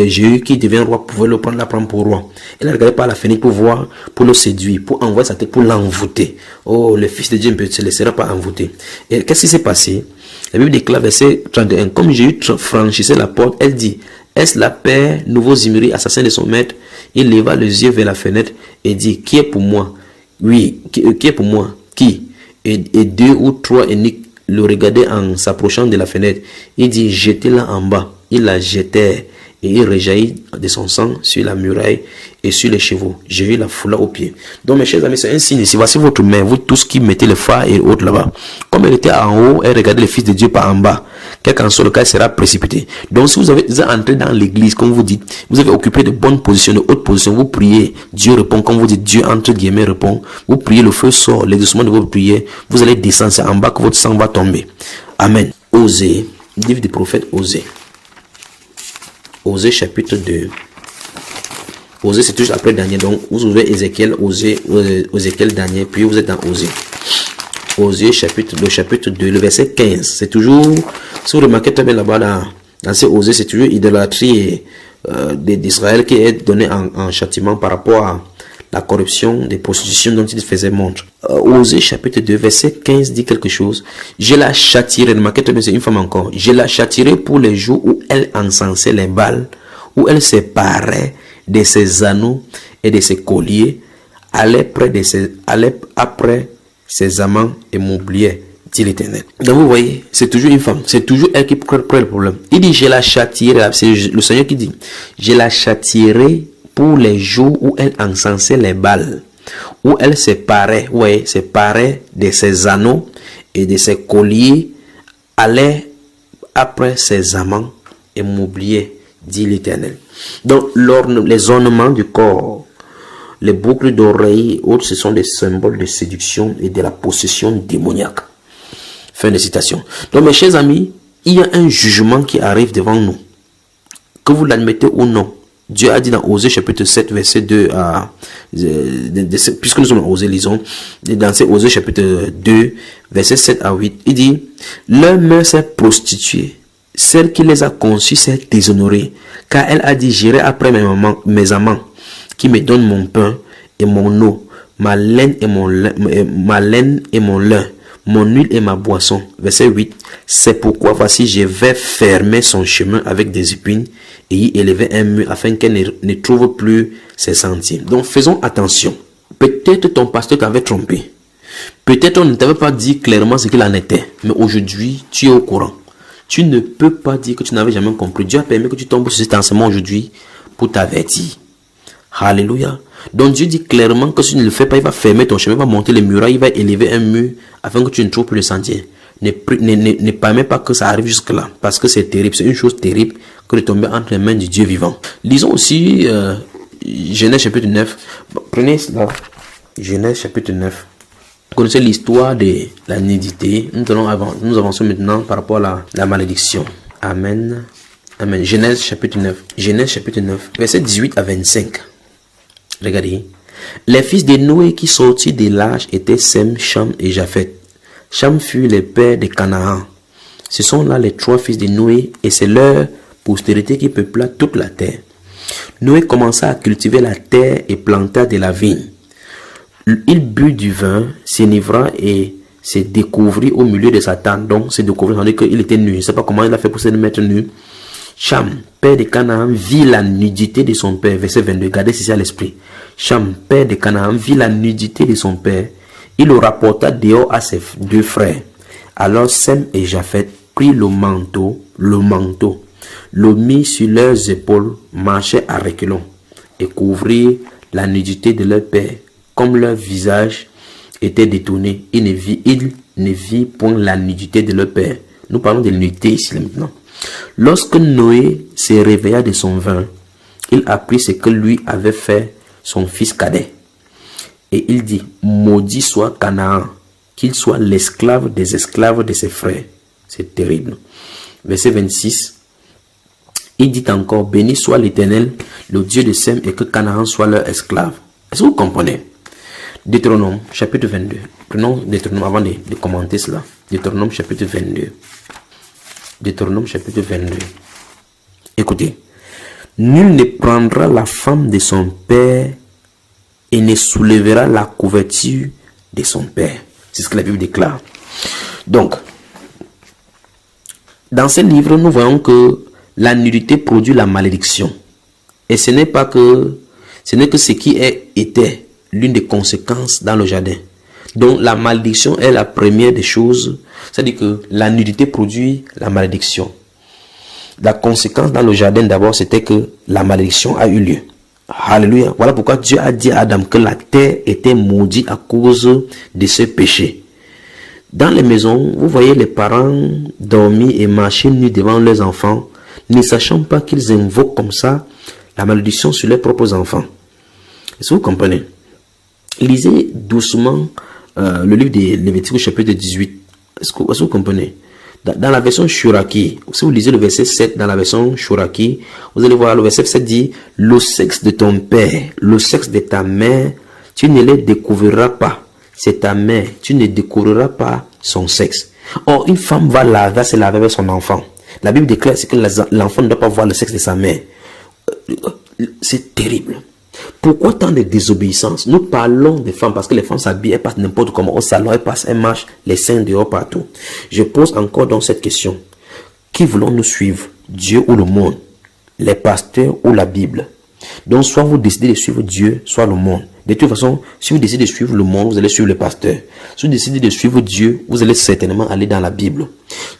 [SPEAKER 1] Jéhu qui devient roi pouvait la prendre pour roi. Elle a regardé par la fenêtre pour voir, pour le séduire, pour envoyer sa tête, pour l'envoûter. Oh, le Fils de Dieu ne se laissera pas envoûter. Et qu'est-ce qui s'est passé? La Bible déclare, verset 31, comme Jéhu franchissait la porte, elle dit, est-ce la paix, nouveau Zimri, assassin de son maître? Il leva les yeux vers la fenêtre et dit, qui est pour moi? Oui, qui est pour moi? Qui? Et 2 ou 3 eunuques le regardaient en s'approchant de la fenêtre. Il dit, jetez-la en bas. Il la jetait et il rejaillit de son sang sur la muraille et sur les chevaux. Jéhu la foula aux pieds. Donc mes chers amis, c'est un signe ici. Voici votre main, vous tous qui mettez le phare et autres là-bas. Comme elle était en haut, elle regardait le Fils de Dieu par en bas. Quel qu'en soit le cas, elle sera précipitée. Donc si vous êtes entré dans l'église, comme vous dites, vous avez occupé de bonnes positions, de hautes positions, vous priez, Dieu répond, comme vous dites, Dieu entre guillemets répond. Vous priez, le feu sort, l'exaucement de votre prière, vous allez descendre, c'est en bas que votre sang va tomber. Amen. Osée, livre du prophète Osée. Osée chapitre 2. Osée, c'est toujours après Daniel. Donc, vous ouvrez Ézéchiel, Ézéchiel, Daniel, puis vous êtes dans Osée. Osée, le chapitre 2, le verset 15. C'est toujours, si vous remarquez très bien là-bas, dans ces Osée, c'est toujours idolâtrie d'Israël qui est donnée en châtiment par rapport à la corruption des prostitutions dont il faisait montre. Osée chapitre 2, verset 15 dit quelque chose. Je la châtierai, remarquez très bien, c'est une femme encore. Je la châtierai pour les jours où elle encensait les Baals, où elle séparait de ses anneaux et de ses colliers, allait après ses amants et m'oubliait, dit l'Éternel. Donc vous voyez, c'est toujours une femme, c'est toujours elle qui prend le problème. Il dit, je la châtierai, c'est le Seigneur qui dit, je la châtierai pour les jours où elle encensait les Baals, où elle séparait de ses anneaux et de ses colliers, allait après ses amants et m'oubliait, dit l'Éternel. Donc, les ornements du corps, les boucles d'oreilles et autres, ce sont des symboles de séduction et de la possession démoniaque. Fin de citation. Donc, mes chers amis, il y a un jugement qui arrive devant nous. Que vous l'admettez ou non. Dieu a dit dans Osée chapitre 7, verset 2 à... puisque nous sommes en Osée, lisons. Dans Osée chapitre 2, verset 7 à 8, il dit, leur mère s'est prostituée. Celle qui les a conçus s'est déshonorée. Car elle a dit, j'irai après mes amants, qui me donnent mon pain et mon eau, ma laine et mon lin, mon huile et ma boisson. Verset 8. C'est pourquoi voici je vais fermer son chemin avec des épines et y élever un mur afin qu'elle ne trouve plus ses sentiers. Donc faisons attention. Peut-être ton pasteur t'avait trompé. Peut-être on ne t'avait pas dit clairement ce qu'il en était. Mais aujourd'hui, tu es au courant. Tu ne peux pas dire que tu n'avais jamais compris. Dieu a permis que tu tombes sur cet enseignement aujourd'hui pour t'avertir. Alléluia. Donc Dieu dit clairement que si tu ne le fais pas, il va fermer ton chemin, il va monter les murailles, il va élever un mur afin que tu ne trouves plus le sentier. Ne permets pas que ça arrive jusque là, parce que c'est terrible, c'est une chose terrible que de tomber entre les mains du Dieu vivant. Lisons aussi Genèse chapitre 9. Bon, prenez cela. Genèse chapitre 9. Vous connaissez l'histoire de la nudité. Nous avançons maintenant par rapport à la malédiction. Amen. Amen. Genèse chapitre 9. Genèse chapitre 9. Verset 18 à 25. Regardez. Les fils de Noé qui sortirent de l'arche étaient Sem, Cham et Japheth. Cham fut le père de Canaan. Ce sont là les trois fils de Noé et c'est leur postérité qui peupla toute la terre. Noé commença à cultiver la terre et planta de la vigne. Il but du vin, s'enivra et se découvrit au milieu de sa tente. Donc, se découvrit, tandis qu'il était nu. Je ne sais pas comment il a fait pour se mettre nu. Cham, père de Canaan, vit la nudité de son père. Verset 22. Gardez ceci à l'esprit. Cham, père de Canaan, vit la nudité de son père. Il le rapporta dehors à ses deux frères. Alors Sem et Japheth prirent le manteau, le mit sur leurs épaules, marchaient à reculons et couvrirent la nudité de leur père. Comme leur visage était détourné, il ne vit point la nudité de leur père. Nous parlons de nudité ici maintenant. Lorsque Noé se réveilla de son vin, il apprit ce que lui avait fait son fils cadet. Et il dit, maudit soit Canaan, qu'il soit l'esclave des esclaves de ses frères. C'est terrible. Verset 26. Il dit encore, béni soit l'Éternel, le Dieu de Sem, et que Canaan soit leur esclave. Est-ce que vous comprenez? Deutéronome chapitre 22. Prenons Deutéronome avant de commenter cela. Deutéronome chapitre 22. Deutéronome chapitre 22. Écoutez. Nul ne prendra la femme de son père et ne soulèvera la couverture de son père. C'est ce que la Bible déclare. Donc, dans ce livre, nous voyons que la nudité produit la malédiction. Et ce n'est que ce qui était l'une des conséquences dans le jardin. Donc la malédiction est la première des choses. C'est-à-dire que la nudité produit la malédiction. La conséquence dans le jardin d'abord, c'était que la malédiction a eu lieu. Alléluia. Voilà pourquoi Dieu a dit à Adam que la terre était maudite à cause de ce péché. Dans les maisons, vous voyez les parents dormir et marcher nus devant leurs enfants, ne sachant pas qu'ils invoquent comme ça la malédiction sur leurs propres enfants. Est-ce que vous comprenez? Lisez doucement le livre de Lévitique chapitre 18. Est-ce que vous comprenez? Dans la version Shuraki, si vous lisez le verset 7 dans la version Shuraki, vous allez voir le verset 7 dit, le sexe de ton père, le sexe de ta mère, tu ne les découvriras pas. C'est ta mère, tu ne découvriras pas son sexe. Or, une femme va se laver avec son enfant. La Bible déclare que l'enfant ne doit pas voir le sexe de sa mère. C'est terrible. Pourquoi tant de désobéissance? Nous parlons des femmes parce que les femmes s'habillent, elles passent n'importe comment au salon, elles marchent les seins dehors partout. Je pose encore donc cette question. Qui voulons-nous suivre? Dieu ou le monde? Les pasteurs ou la Bible? Donc soit vous décidez de suivre Dieu, soit le monde. De toute façon, si vous décidez de suivre le monde, vous allez suivre le pasteur. Si vous décidez de suivre Dieu, vous allez certainement aller dans la Bible.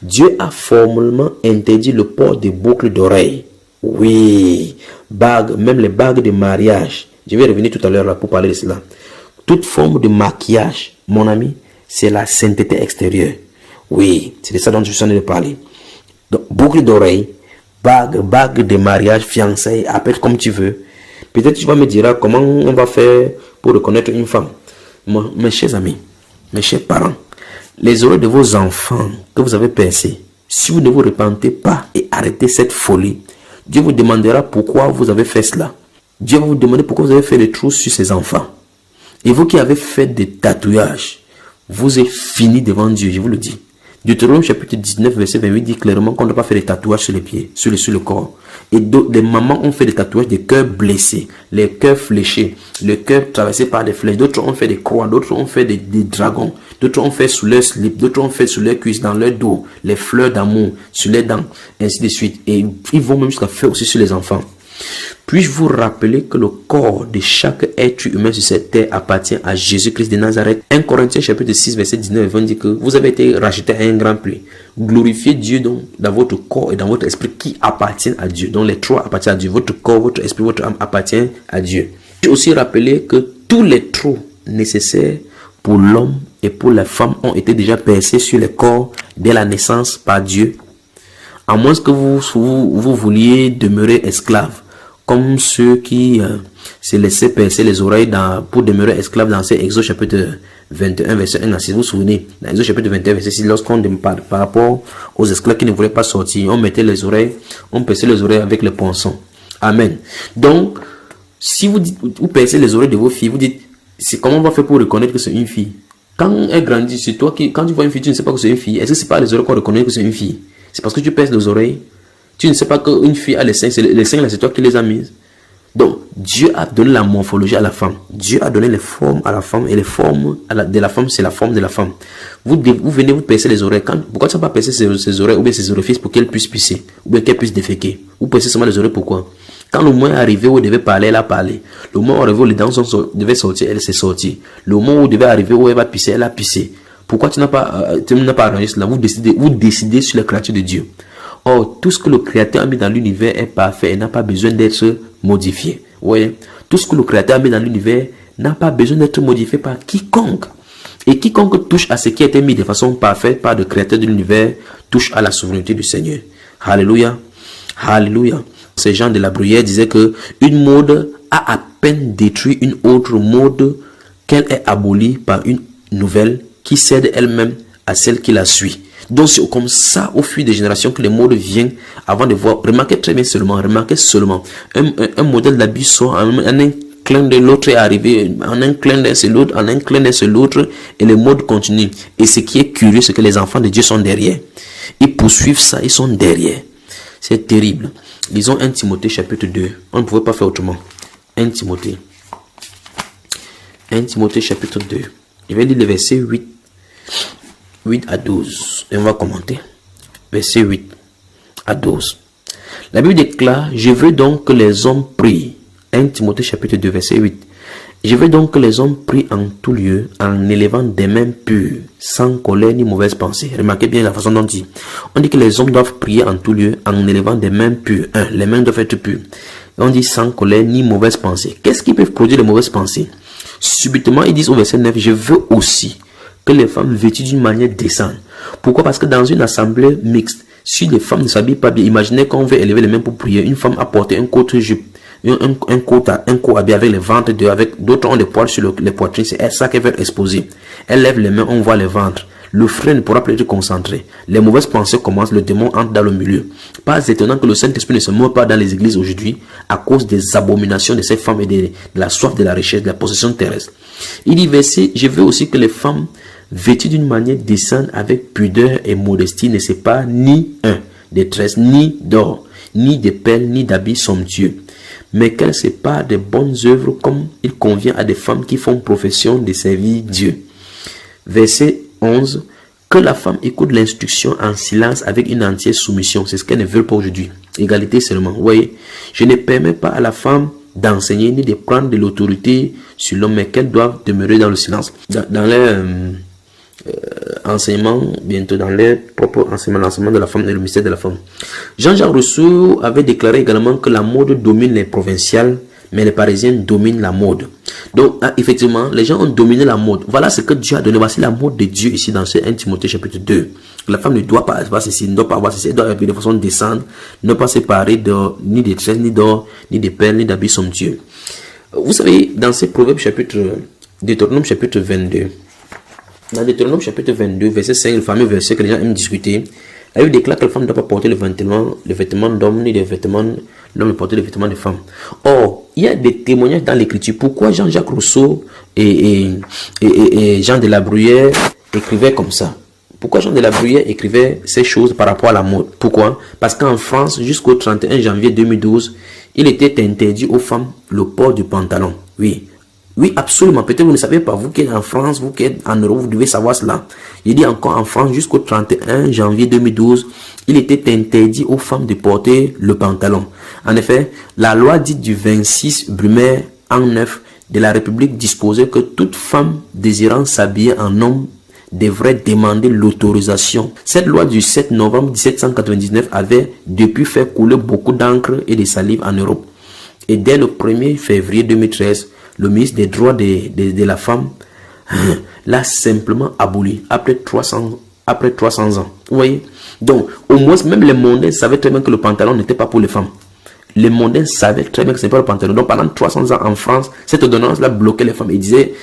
[SPEAKER 1] Dieu a formellement interdit le port de boucles d'oreilles. Oui, bagues, même les bagues de mariage. Je vais revenir tout à l'heure là pour parler de cela. Toute forme de maquillage, mon ami, c'est la sainteté extérieure. Oui, c'est de ça dont je suis en train de parler. Donc, boucle d'oreille, bague de mariage, fiançailles, appelle comme tu veux. Peut-être tu vas me dire comment on va faire pour reconnaître une femme. Mes chers amis, mes chers parents, les oreilles de vos enfants que vous avez percées, si vous ne vous repentez pas et arrêtez cette folie, Dieu vous demandera pourquoi vous avez fait cela. Dieu va vous demander pourquoi vous avez fait des trous sur ses enfants. Et vous qui avez fait des tatouages, vous êtes fini devant Dieu, je vous le dis. Deutéronome chapitre 19, verset 28 dit clairement qu'on ne doit pas faire des tatouages sur les pieds, sur le corps. Et des mamans ont fait des tatouages des cœurs blessés, les cœurs fléchés, le cœur traversé par des flèches. D'autres ont fait des croix, d'autres ont fait des dragons, d'autres ont fait sous leur slip, d'autres ont fait sous leurs cuisses, dans leur dos, les fleurs d'amour, sur les dents, ainsi de suite. Et ils vont même jusqu'à faire aussi sur les enfants. Puis-je vous rappeler que le corps de chaque être humain sur cette terre appartient à Jésus-Christ de Nazareth. 1 Corinthiens chapitre 6 verset 19 et 20 dit que vous avez été rachetés à un grand prix. Glorifiez Dieu donc dans votre corps et dans votre esprit qui appartiennent à Dieu. Donc les trois appartiennent à Dieu. Votre corps, votre esprit, votre âme appartiennent à Dieu. J'ai aussi rappelé que tous les trous nécessaires pour l'homme et pour la femme ont été déjà percés sur les corps dès la naissance par Dieu. À moins que vous vouliez demeurer esclave, comme ceux qui se laissaient percer les oreilles pour demeurer esclaves dans ces Exode chapitre 21, verset 1 à 6. Vous vous souvenez, dans Exode chapitre 21, verset 6, lorsqu'on parle par rapport aux esclaves qui ne voulaient pas sortir, on mettait les oreilles, on perçait les oreilles avec le ponçon. Amen. Donc, si vous percez les oreilles de vos filles, vous dites, c'est comment on va faire pour reconnaître que c'est une fille? Quand elle grandit, c'est toi qui, quand tu vois une fille, tu ne sais pas que c'est une fille. Est-ce que c'est pas les oreilles qu'on reconnaît que c'est une fille? C'est parce que tu perces les oreilles. Tu ne sais pas qu'une fille a les seins, les seins là, c'est toi qui les as mises. Donc, Dieu a donné la morphologie à la femme. Dieu a donné les formes à la femme et les formes de la femme, c'est la forme de la femme. Vous venez vous percer les oreilles. Pourquoi tu n'as pas percé ses oreilles ou bien ses orifices pour qu'elle puisse pisser ou bien qu'elle puisse déféquer? Vous percez seulement les oreilles, pourquoi? Quand le moment est arrivé où elle devait parler, elle a parlé. Le moment où elle arrivé où les dents devaient sortir, elle s'est sortie. Le moment où elle devait arriver où elle va pisser, elle a pissé. Pourquoi tu n'as pas arrangé cela? Vous décidez sur la créature de Dieu. Or, tout ce que le Créateur a mis dans l'univers est parfait et n'a pas besoin d'être modifié. Oui. Tout ce que le Créateur a mis dans l'univers n'a pas besoin d'être modifié par quiconque. Et quiconque touche à ce qui a été mis de façon parfaite par le Créateur de l'univers touche à la souveraineté du Seigneur. Alléluia. Alléluia. Ces gens de la bruyère disaient que une mode a à peine détruit une autre mode qu'elle est abolie par une nouvelle qui cède elle-même à celle qui la suit. Donc c'est comme ça au fil des générations que les modes viennent avant de voir. Remarquez très bien seulement, un modèle d'habit sort en un clin d'œil, l'autre est arrivé, en un clin d'œil c'est l'autre, en un clin d'œil c'est l'autre, et le mode continue. Et ce qui est curieux, c'est que les enfants de Dieu sont derrière. Ils poursuivent ça, ils sont derrière. C'est terrible. Lisons 1 Timothée chapitre 2. On ne pouvait pas faire autrement. 1 Timothée chapitre 2. Je vais lire le verset 8 à 12. Et on va commenter. Verset 8 à 12. La Bible déclare, je veux donc que les hommes prient. 1 Timothée chapitre 2 verset 8. Je veux donc que les hommes prient en tout lieu, en élevant des mains pures, sans colère ni mauvaise pensée. Remarquez bien la façon dont on dit que les hommes doivent prier en tout lieu, en élevant des mains pures. Les mains doivent être pures. On dit sans colère ni mauvaise pensée. Qu'est-ce qui peut produire les mauvaises pensées? Subitement, ils disent au verset 9, je veux aussi que les femmes vêtues d'une manière décente. Pourquoi? Parce que dans une assemblée mixte, si les femmes ne s'habillent pas bien, imaginez qu'on veut élever les mains pour prier. Une femme a porté un court-jupe, un court habillé avec les ventres, avec d'autres ont des poils sur les poitrines. C'est ça qu'elle veut exposer. Elle lève les mains, on voit les ventres. Le frère ne pourra plus être concentré. Les mauvaises pensées commencent, le démon entre dans le milieu. Pas étonnant que le Saint-Esprit ne se meure pas dans les églises aujourd'hui à cause des abominations de ces femmes et de la soif de la richesse, de la possession terrestre. Il dit verset, je veux aussi que les femmes vêtues d'une manière décente avec pudeur et modestie ne séparent ni des tresses, ni d'or, ni de perles, ni d'habits somptueux, mais qu'elles séparent des bonnes œuvres comme il convient à des femmes qui font profession de servir Dieu. Verset 11. Que la femme écoute l'instruction en silence avec une entière soumission. C'est ce qu'elle ne veut pas aujourd'hui. Égalité seulement. Vous voyez, je ne permets pas à la femme d'enseigner ni de prendre de l'autorité sur l'homme, mais qu'elle doit demeurer dans le silence. Dans leur enseignement, bientôt dans leur propre enseignement, l'enseignement de la femme et le mystère de la femme. Jean-Jacques Rousseau avait déclaré également que la mode domine les provinciales, mais les Parisiens dominent la mode. Donc, effectivement, les gens ont dominé la mode. Voilà ce que Dieu a donné. Voici la mode de Dieu ici dans ce 1 Timothée chapitre 2. La femme ne doit pas avoir ceci, ne doit pas avoir ceci, elle doit de façon décente, ne pas séparer ni des tresses, ni d'or, ni des perles, ni d'habits somptueux. Vous savez, dans ces proverbes Deutéronome chapitre 22, dans Deutéronome chapitre 22, verset 5, le fameux verset que les gens aiment discuter, la Bible déclare que la femme ne doit pas porter le vêtement d'homme, ni l'homme ne porter le vêtement de femme. Or, il y a des témoignages dans l'écriture. Pourquoi Jean-Jacques Rousseau et Jean de la Bruyère écrivaient comme ça? Pourquoi Jean de la Bruyère écrivait ces choses par rapport à la mode? Pourquoi? Parce qu'en France, jusqu'au 31 janvier 2012, il était interdit aux femmes le port du pantalon. Oui. Oui, absolument. Peut-être vous ne savez pas. Vous qui êtes en France, vous qui êtes en Europe, vous devez savoir cela. Il dit encore en France, jusqu'au 31 janvier 2012, il était interdit aux femmes de porter le pantalon. En effet, la loi dite du 26 Brumaire an 9 de la République disposait que toute femme désirant s'habiller en homme devrait demander l'autorisation. Cette loi du 7 novembre 1799 avait depuis fait couler beaucoup d'encre et de salive en Europe. Et dès le 1er février 2013, le ministre des droits de la femme l'a simplement aboli après 300 ans. Vous voyez? Donc, au moins, même les mondains savaient très bien que le pantalon n'était pas pour les femmes. Les mondains savaient très bien que ce n'est pas le pantalon. Donc, pendant 300 ans en France, cette ordonnance-là bloquait les femmes. Et disait,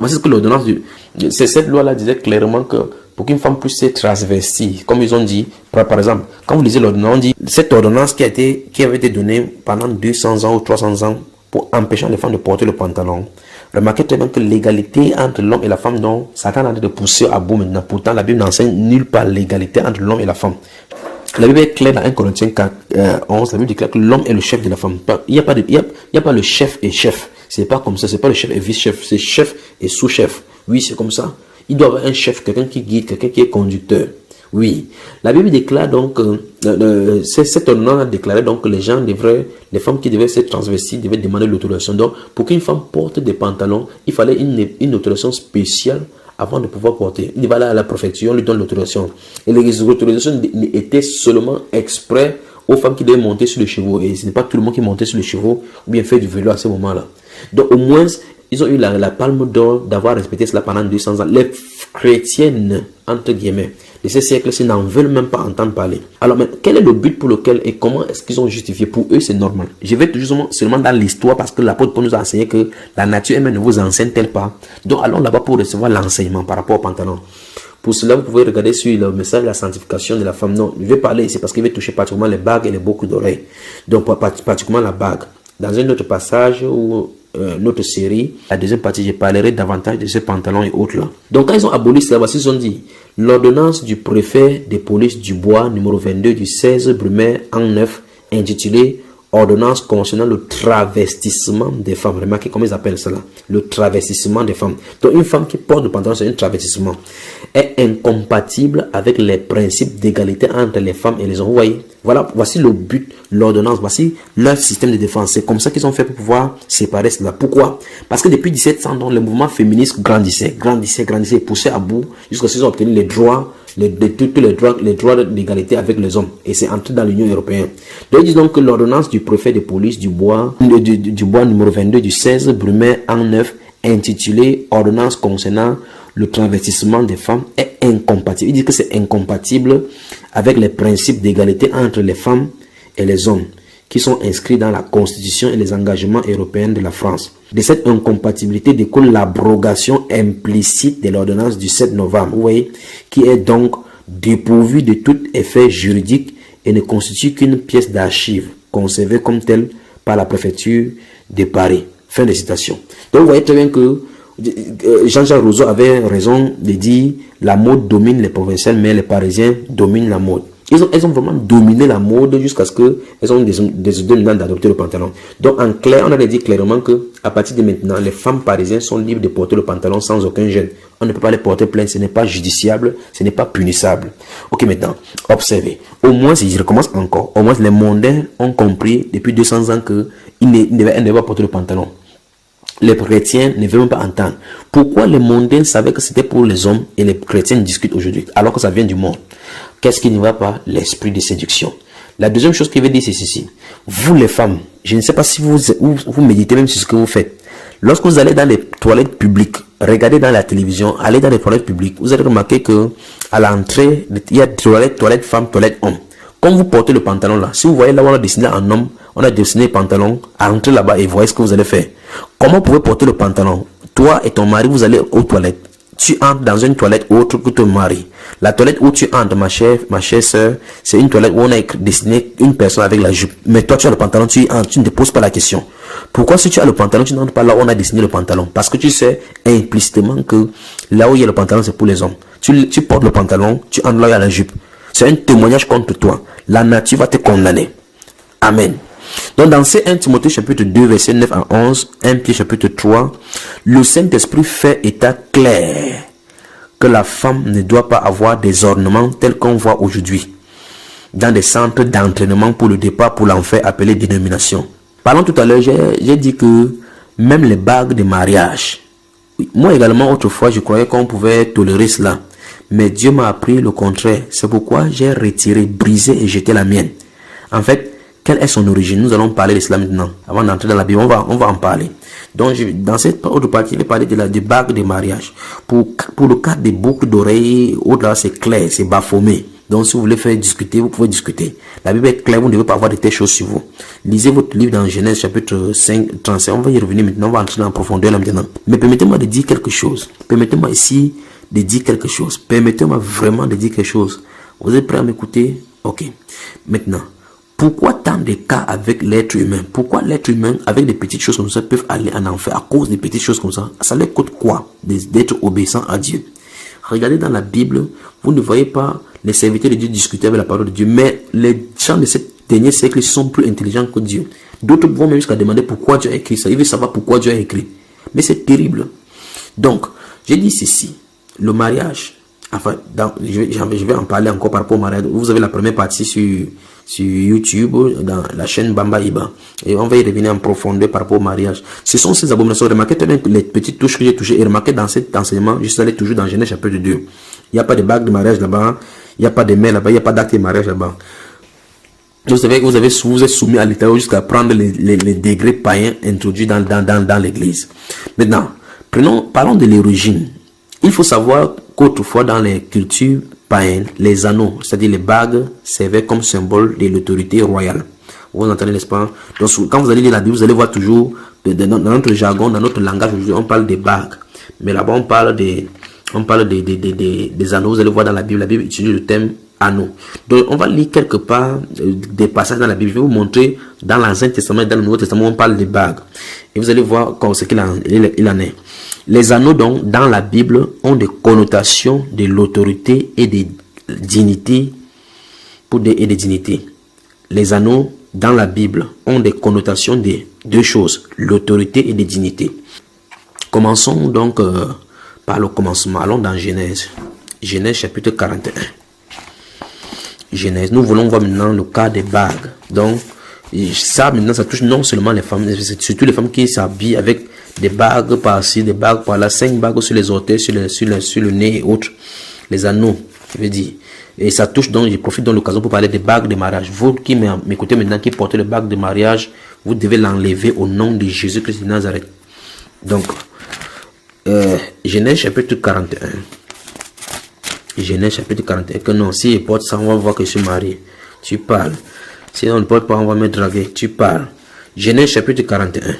[SPEAKER 1] voici ce que l'ordonnance, cette loi-là disait clairement que pour qu'une femme puisse se transvestir, comme ils ont dit, par exemple, quand vous lisez l'ordonnance, on dit, cette ordonnance qui avait été donnée pendant 200 ans ou 300 ans, pour empêcher les femmes de porter le pantalon. Remarquez très bien que l'égalité entre l'homme et la femme, donc, Satan est en train de pousser à bout maintenant. Pourtant, la Bible n'enseigne nulle part l'égalité entre l'homme et la femme. La Bible est claire dans 1 Corinthiens 11, la Bible déclare que l'homme est le chef de la femme. Il n'y a pas le chef et chef. C'est pas comme ça, c'est pas le chef et vice-chef, c'est chef et sous-chef. Oui, c'est comme ça. Il doit y avoir un chef, quelqu'un qui guide, quelqu'un qui est conducteur. Oui, la Bible déclare donc, cette ordonnance a déclaré donc que les femmes qui devaient se transvestir devaient demander l'autorisation. Donc, pour qu'une femme porte des pantalons, il fallait une autorisation spéciale avant de pouvoir porter. Il va aller à la préfecture, on lui donne l'autorisation. Et les autorisations étaient seulement exprès aux femmes qui devaient monter sur les chevaux. Et ce n'est pas tout le monde qui montait sur les chevaux ou bien fait du vélo à ce moment-là. Donc, au moins, ils ont eu la palme d'or d'avoir respecté cela pendant 200 ans. Les chrétiennes, entre guillemets, de ces siècles-ci n'en veulent même pas entendre parler. Alors, mais quel est le but pour lequel et comment est-ce qu'ils ont justifié? Pour eux, c'est normal. Je vais toujours seulement dans l'histoire parce que l'apôtre Paul nous a enseigné que la nature elle-même ne vous enseigne-t-elle pas. Donc, allons là-bas pour recevoir l'enseignement par rapport au pantalon. Pour cela, vous pouvez regarder sur le message de la sanctification de la femme. Non, je vais parler, c'est parce qu'il va toucher particulièrement les bagues et les boucles d'oreilles. Donc, particulièrement la bague. Dans un autre passage où notre série, la deuxième partie, je parlerai davantage de ces pantalons et autres là. Donc quand ils ont aboli cela, voici ils ont dit l'ordonnance du préfet de police du Bois numéro 22 du 16 Brumaire an 9 intitulée ordonnance concernant le travestissement des femmes. Remarquez comment ils appellent cela, le travestissement des femmes. Donc une femme qui porte le pantalon, c'est un travestissement, est incompatible avec les principes d'égalité entre les femmes et les hommes. Vous voyez, voilà, voici le but, l'ordonnance, voici leur système de défense. C'est comme ça qu'ils ont fait pour pouvoir séparer cela. Pourquoi? Parce que depuis 1700 ans, le mouvement féministe grandissait, poussait à bout jusqu'à ce qu'ils ont obtenu les droits, tous les droits d'égalité avec les hommes. Et c'est entré dans l'Union européenne. Donc ils disent donc que l'ordonnance du préfet de police du Bois numéro 22 du 16 Brumaire an 9 intitulée ordonnance concernant le travestissement des femmes est incompatible. Il dit que c'est incompatible avec les principes d'égalité entre les femmes et les hommes qui sont inscrits dans la Constitution et les engagements européens de la France. De cette incompatibilité découle l'abrogation implicite de l'ordonnance du 7 novembre, vous voyez, qui est donc dépourvue de tout effet juridique et ne constitue qu'une pièce d'archive conservée comme telle par la préfecture de Paris. Fin de citation. Donc vous voyez très bien que Jean-Jacques Rousseau avait raison de dire la mode domine les provinciales, mais les Parisiens dominent la mode. Elles ont vraiment dominé la mode jusqu'à ce qu'elles ont décidé d'adopter le pantalon. Donc en clair, on avait dit clairement que à partir de maintenant, les femmes parisiennes sont libres de porter le pantalon sans aucun gêne. On ne peut pas les porter plainte, ce n'est pas judiciable, ce n'est pas punissable. Ok, maintenant, observez. Au moins, si je recommence encore, au moins les mondains ont compris depuis 200 ans qu'ils ne devaient pas porter le pantalon. Les chrétiens ne veulent même pas entendre. Pourquoi les mondains savaient que c'était pour les hommes et les chrétiens discutent aujourd'hui, alors que ça vient du monde? Qu'est-ce qui ne va pas? L'esprit de séduction. La deuxième chose qu'il veut dire, c'est ceci. Vous les femmes, je ne sais pas si vous méditez même sur ce que vous faites. Lorsque vous allez dans les toilettes publiques, regardez dans la télévision, allez dans les toilettes publiques, vous allez remarquer que à l'entrée, il y a toilette femmes, toilette hommes. Comme vous portez le pantalon là, si vous voyez là où on a dessiné un homme, on a dessiné le pantalon, entrez là-bas et voyez ce que vous allez faire. Comment vous pouvez porter le pantalon? Toi et ton mari, vous allez aux toilettes. Tu entres dans une toilette autre que ton mari. La toilette où tu entres, ma chère soeur, c'est une toilette où on a dessiné une personne avec la jupe. Mais toi, tu as le pantalon, tu entres, tu ne te poses pas la question. Pourquoi si tu as le pantalon, tu n'entres pas là où on a dessiné le pantalon? Parce que tu sais implicitement que là où il y a le pantalon, c'est pour les hommes. Tu portes le pantalon, tu entres là où il y a la jupe. C'est un témoignage contre toi. La nature va te condamner. Amen. Donc dans ces 1 Timothée chapitre 2 verset 9 à 11, 1 Pierre chapitre 3, le Saint-Esprit fait état clair que la femme ne doit pas avoir des ornements tels qu'on voit aujourd'hui dans des centres d'entraînement pour le départ pour l'enfer appelés dénominations. Parlons tout à l'heure, j'ai dit que même les bagues de mariage, moi également autrefois je croyais qu'on pouvait tolérer cela, mais Dieu m'a appris le contraire. C'est pourquoi j'ai retiré, brisé et jeté la mienne. En fait, quelle est son origine? Nous allons parler de cela maintenant. Avant d'entrer dans la Bible, on va en parler. Donc, dans cette autre partie, je vais parler de bagues de mariage. Pour le cas des boucles d'oreilles, au-delà, c'est clair, c'est baphomet. Donc, si vous voulez faire discuter, vous pouvez discuter. La Bible est claire, vous ne devez pas avoir de telles choses sur vous. Lisez votre livre dans Genèse chapitre 5, 35. On va y revenir maintenant, on va entrer en profondeur là maintenant. Mais permettez-moi de dire quelque chose. Permettez-moi ici de dire quelque chose. Permettez-moi vraiment de dire quelque chose. Vous êtes prêts à m'écouter? Ok. Maintenant, pourquoi tant de cas avec l'être humain? Pourquoi l'être humain, avec des petites choses comme ça, peuvent aller en enfer à cause des petites choses comme ça? Ça leur coûte quoi d'être obéissant à Dieu? Regardez dans la Bible, vous ne voyez pas les serviteurs de Dieu discuter avec la parole de Dieu, mais les gens de ce dernier siècle sont plus intelligents que Dieu. D'autres vont même jusqu'à demander pourquoi Dieu a écrit ça. Ils veulent savoir pourquoi Dieu a écrit. Mais c'est terrible. Donc, j'ai dit ceci, le mariage, enfin, je vais en parler encore par rapport au mariage. Vous avez la première partie sur YouTube, dans la chaîne Bamba Iba. Et on va y revenir en profondeur par rapport au mariage. Ce sont ces abominations. Remarquez les petites touches que j'ai touchées. Et remarquez dans cet enseignement, je suis allé toujours dans Genèse chapitre 2. Il n'y a pas de bague de mariage là-bas. Il n'y a pas de mets là-bas. Il n'y a pas d'acte de mariage là-bas. Vous savez que vous êtes soumis à l'État jusqu'à prendre les degrés païens introduits dans l'église. Maintenant, parlons de l'origine. Il faut savoir qu'autrefois dans les cultures païennes, les anneaux, c'est-à-dire les bagues, servaient comme symbole de l'autorité royale. Vous entendez, n'est-ce pas? Donc quand vous allez lire la Bible, vous allez voir toujours, dans notre jargon, dans notre langage, on parle des bagues. Mais là-bas, on parle des anneaux. Vous allez voir dans la Bible utilise le terme anneau. Donc on va lire quelque part des passages dans la Bible. Je vais vous montrer dans l'Ancien Testament et dans le Nouveau Testament, on parle des bagues. Et vous allez voir ce qu'il en est. Les anneaux, donc, dans la Bible, ont des connotations de l'autorité et des dignités. Et des dignités. Les anneaux, dans la Bible, ont des connotations de deux choses, l'autorité et des dignités. Commençons donc par le commencement. Allons dans Genèse. Genèse chapitre 41. Genèse. Nous voulons voir maintenant le cas des bagues. Donc, ça, maintenant, ça touche non seulement les femmes, c'est surtout les femmes qui s'habillent avec des bagues par-ci, des bagues par-là, 5 bagues sur les orteils, sur le nez et autres. Les anneaux, je veux dire. Et ça touche donc, je profite de l'occasion pour parler des bagues de mariage. Vous qui m'écoutez maintenant, qui portez les bagues de mariage, vous devez l'enlever au nom de Jésus-Christ de Nazareth. Donc, Genèse chapitre 41. Genèse chapitre 41. Que non, si je porte ça, on va voir que je suis marié. Tu parles. Si on ne porte pas, on va me draguer. Tu parles. Genèse chapitre 41.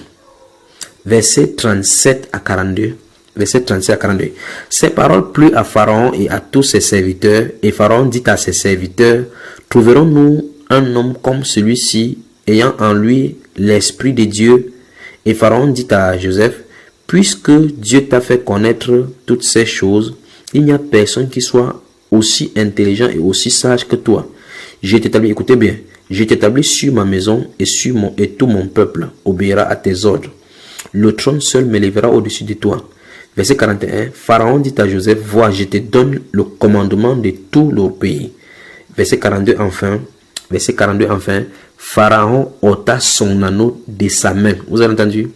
[SPEAKER 1] Verset 37 à 42. Verset 37 à 42. Ces paroles plurent à Pharaon et à tous ses serviteurs. Et Pharaon dit à ses serviteurs, trouverons-nous un homme comme celui-ci, ayant en lui l'esprit de Dieu? Et Pharaon dit à Joseph, puisque Dieu t'a fait connaître toutes ces choses, il n'y a personne qui soit aussi intelligent et aussi sage que toi. J'ai t'établi, écoutez bien, j'ai t'établi sur ma maison et tout mon peuple obéira à tes ordres. Le trône seul m'élèvera au-dessus de toi. Verset 41. Pharaon dit à Joseph, vois, je te donne le commandement de tout le pays. Verset 42 enfin. Pharaon ôta son anneau de sa main. Vous avez entendu?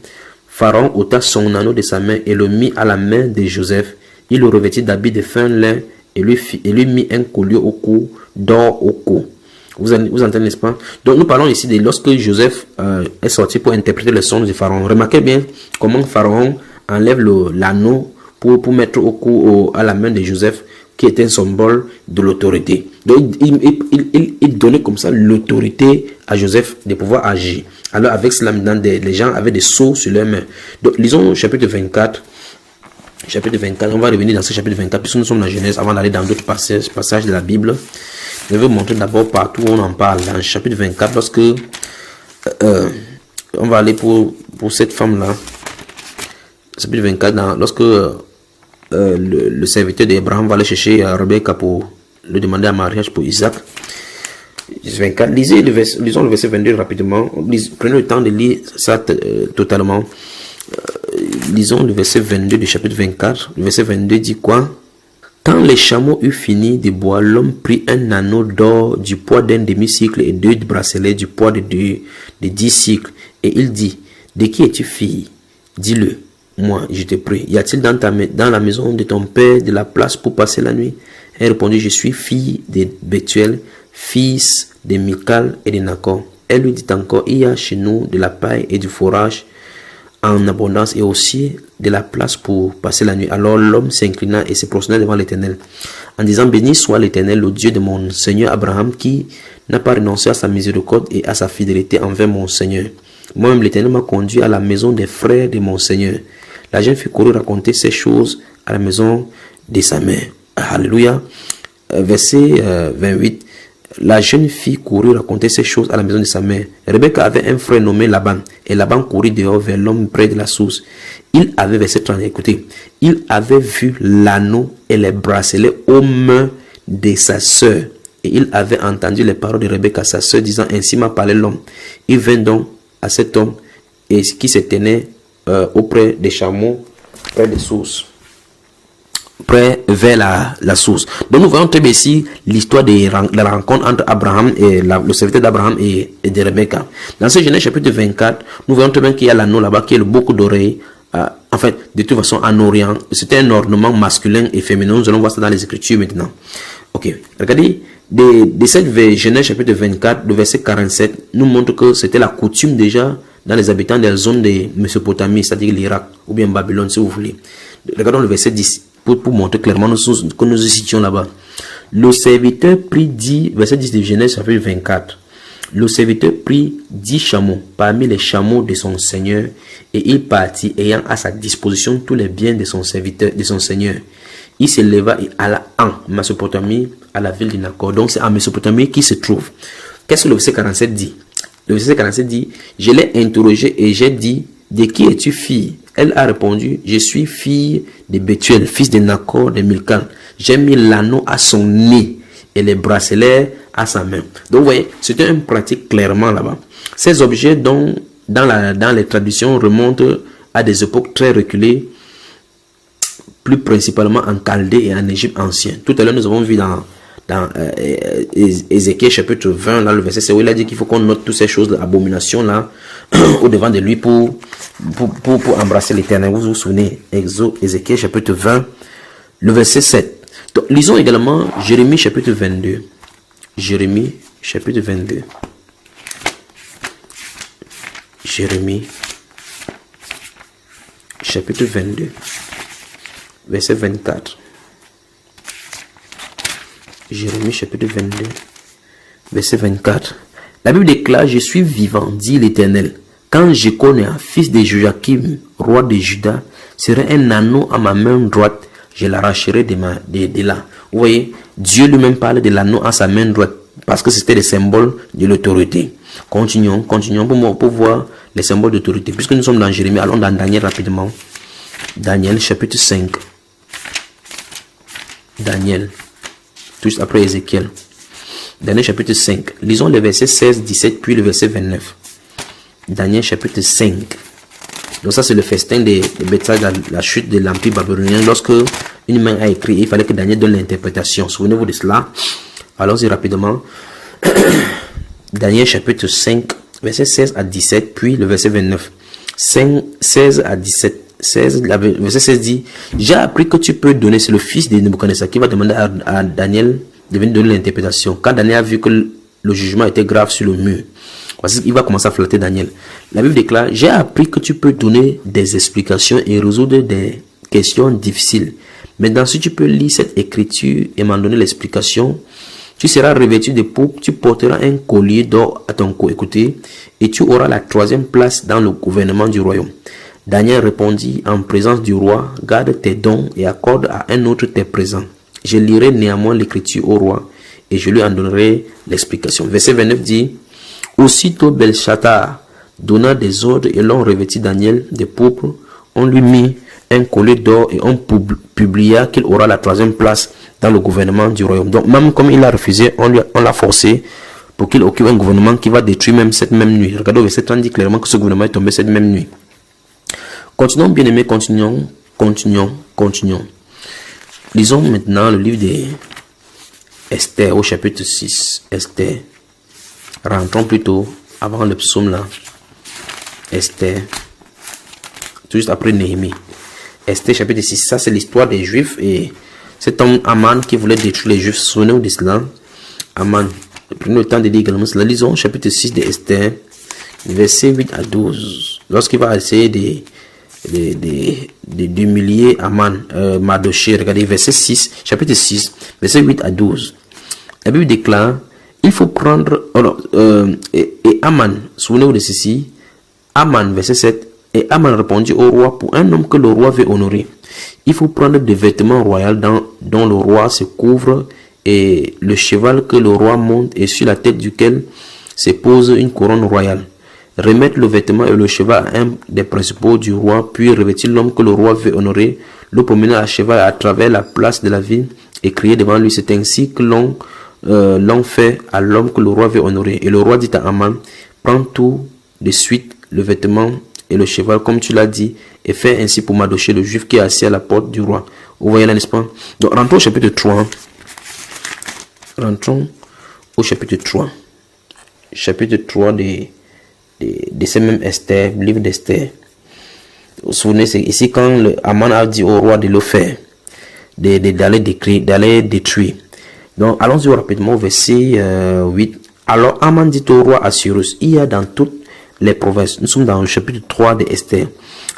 [SPEAKER 1] Pharaon ôta son anneau de sa main et le mit à la main de Joseph. Il le revêtit d'habits de fin lin et lui mit un collier au cou, d'or au cou. Vous entendez, n'est-ce pas? Donc nous parlons ici de lorsque Joseph est sorti pour interpréter le songe de Pharaon. Remarquez bien comment Pharaon enlève l'anneau pour mettre au cou à la main de Joseph, qui était un symbole de l'autorité. Donc il donnait comme ça l'autorité à Joseph de pouvoir agir. Alors avec cela, les gens avaient des sceaux sur leurs mains. Donc lisons chapitre 24. Chapitre 24, on va revenir dans ce chapitre 24, puisque nous sommes dans la Genèse, avant d'aller dans d'autres passages de la Bible. Je vais vous montrer d'abord partout où on en parle. Dans le chapitre 24, lorsque on va aller pour cette femme-là. Chapitre 24, lorsque le serviteur d'Abraham va aller chercher Rebecca pour le demander en mariage pour Isaac. 24, lisons le verset 22 rapidement. Prenez le temps de lire ça totalement. Lisons le verset 22 du chapitre 24. Le verset 22 dit quoi? Quand les chameaux eurent fini de boire, l'homme prit un anneau d'or du poids d'un demi-cycle et 2 bracelets du poids de 10 cycles. Et il dit, de qui es-tu fille? Dis-le, moi, je te prie. Y a-t-il dans la maison de ton père de la place pour passer la nuit? Elle répondit, je suis fille de Bethuel, fils de Michal et de Nacor. Elle lui dit encore, il y a chez nous de la paille et du fourrage en abondance et aussi de la place pour passer la nuit. Alors l'homme s'inclina et se prosterna devant l'Éternel en disant, béni soit l'Éternel, le Dieu de mon Seigneur Abraham, qui n'a pas renoncé à sa miséricorde et à sa fidélité envers mon Seigneur. Moi-même l'Éternel m'a conduit à la maison des frères de mon Seigneur. La jeune fille courut raconter ces choses à la maison de sa mère. Alléluia. Verset 28. La jeune fille courut raconter ces choses à la maison de sa mère. Rebecca avait un frère nommé Laban. Et Laban courut dehors vers l'homme près de la source. Il avait, verset 30, écoutez, il avait vu l'anneau et les bracelets aux mains de sa sœur. Et il avait entendu les paroles de Rebecca, sa sœur, disant, ainsi m'a parlé l'homme. Il vint donc à cet homme et qui se tenait auprès des chameaux, près des sources. Près vers la source. Donc nous voyons très bien ici l'histoire de la rencontre entre Abraham et le serviteur d'Abraham et de Rebecca. Dans ce Genèse chapitre 24, nous voyons très bien qu'il y a l'anneau là-bas qui est le boucle d'oreille. En fait, de toute façon, en Orient, c'était un ornement masculin et féminin. Nous allons voir ça dans les Écritures maintenant. Ok, regardez, de cette Genèse chapitre 24, le verset 47, nous montre que c'était la coutume déjà dans les habitants des zones de Mésopotamie, c'est-à-dire l'Irak, ou bien Babylone, si vous voulez. Regardons le verset 10. Pour montrer clairement que nous nous situons là-bas. Le serviteur prit 10, verset 10 de Genèse chapitre 24. Le serviteur prit 10 chameaux parmi les chameaux de son seigneur et il partit ayant à sa disposition tous les biens de son serviteur, de son seigneur. Il se leva et alla en Mésopotamie à la ville de Nacor. Donc c'est en Mésopotamie qui se trouve. Qu'est-ce que le verset 47 dit? Le verset 47 dit, je l'ai interrogé et j'ai dit, de qui es-tu fille? Elle a répondu, je suis fille de Bethuel, fils de Nacor, de Milcan. J'ai mis l'anneau à son nez et les bracelets à sa main. Donc vous voyez, c'était une pratique clairement là-bas. Ces objets dans les traditions remontent à des époques très reculées, plus principalement en Chaldée et en Égypte ancienne. Tout à l'heure, nous avons vu dans Ézéchiel chapitre 20, là, le verset, c'est où il a dit qu'il faut qu'on note toutes ces choses d'abomination là au devant de lui pour embrasser l'Éternel. Vous vous souvenez, Ézéchiel chapitre 20, le verset 7. Donc, lisons également Jérémie chapitre 22. Jérémie chapitre 22. Jérémie chapitre 22, verset 24. Jérémie chapitre 22, verset 24. La Bible déclare, je suis vivant, dit l'Éternel. Quand je connais un fils de Joachim, roi de Juda, serait un anneau à ma main droite, je l'arracherai de là. Vous voyez, Dieu lui-même parle de l'anneau à sa main droite, parce que c'était le symbole de l'autorité. Continuons pour voir les symboles d'autorité. Puisque nous sommes dans Jérémie, allons dans Daniel rapidement. Daniel chapitre 5. Daniel. Tout après Ézéchiel. Daniel chapitre 5. Lisons le verset 16, 17, puis le verset 29. Daniel chapitre 5. Donc ça c'est le festin de Bethsaïda, la chute de l'empire babylonien. Lorsque une main a écrit, il fallait que Daniel donne l'interprétation. Souvenez-vous de cela. Allons-y rapidement. Daniel chapitre 5, verset 16 à 17, puis le verset 29. 5, 16 à 17. 16, le verset 16 dit, j'ai appris que tu peux donner, c'est le fils de Nebuchadnezzar qui va demander à Daniel de venir donner l'interprétation. Quand Daniel a vu que le jugement était grave sur le mur. Voici qu'il va commencer à flatter Daniel. La Bible déclare, j'ai appris que tu peux donner des explications et résoudre des questions difficiles. Maintenant, si tu peux lire cette écriture et m'en donner l'explication, tu seras revêtu de pourpre, tu porteras un collier d'or à ton cou, écoutez, et tu auras la 3e place dans le gouvernement du royaume. Daniel répondit en présence du roi, garde tes dons et accorde à un autre tes présents. Je lirai néanmoins l'écriture au roi et je lui en donnerai l'explication. Verset 29 dit, aussitôt Belshazzar donna des ordres et l'on revêtit Daniel de pourpre, on lui mit un collier d'or et on publia qu'il aura la 3e place dans le gouvernement du royaume. Donc même comme il a refusé, on l'a forcé pour qu'il occupe un gouvernement qui va détruire même cette même nuit. Regardez au verset 30 dit clairement que ce gouvernement est tombé cette même nuit. Continuons bien aimés, continuons. Lisons maintenant le livre d'Esther au chapitre 6. Esther. Rentrons plutôt avant le psaume là. Esther. Tout juste après Néhémie. Esther chapitre 6. Ça c'est l'histoire des Juifs et cet homme Aman qui voulait détruire les Juifs. Souvenez-vous de cela. Aman. Prenez le temps de lire également cela. Lisons chapitre 6 d'Esther. Verset 8 à 12. Lorsqu'il va essayer d'humilier Aman, Mardochée, regardez verset 6, chapitre 6, verset 8 à 12. La Bible déclare, il faut prendre, et Aman, souvenez-vous de ceci, Aman, verset 7, et Aman répondit au roi, pour un homme que le roi veut honorer, il faut prendre des vêtements royaux dont le roi se couvre, et le cheval que le roi monte et sur la tête duquel se pose une couronne royale. Remettre le vêtement et le cheval à un des principaux du roi, puis revêtir l'homme que le roi veut honorer, le promener à cheval à travers la place de la ville et crier devant lui. C'est ainsi que l'on fait à l'homme que le roi veut honorer. Et le roi dit à Aman, prends tout de suite le vêtement et le cheval comme tu l'as dit, et fais ainsi pour Mardochée, le juif qui est assis à la porte du roi. Vous voyez là, n'est-ce pas? Donc rentrons au chapitre 3. Rentrons au chapitre 3. Chapitre 3 de ces mêmes Esther, livre d'Esther. Vous vous souvenez, c'est ici quand Aman a dit au roi de le faire, d'aller détruire. Donc allons-y rapidement au verset 8. Alors Aman dit au roi Assuérus, il y a dans toutes les provinces, nous sommes dans le chapitre 3 de Esther.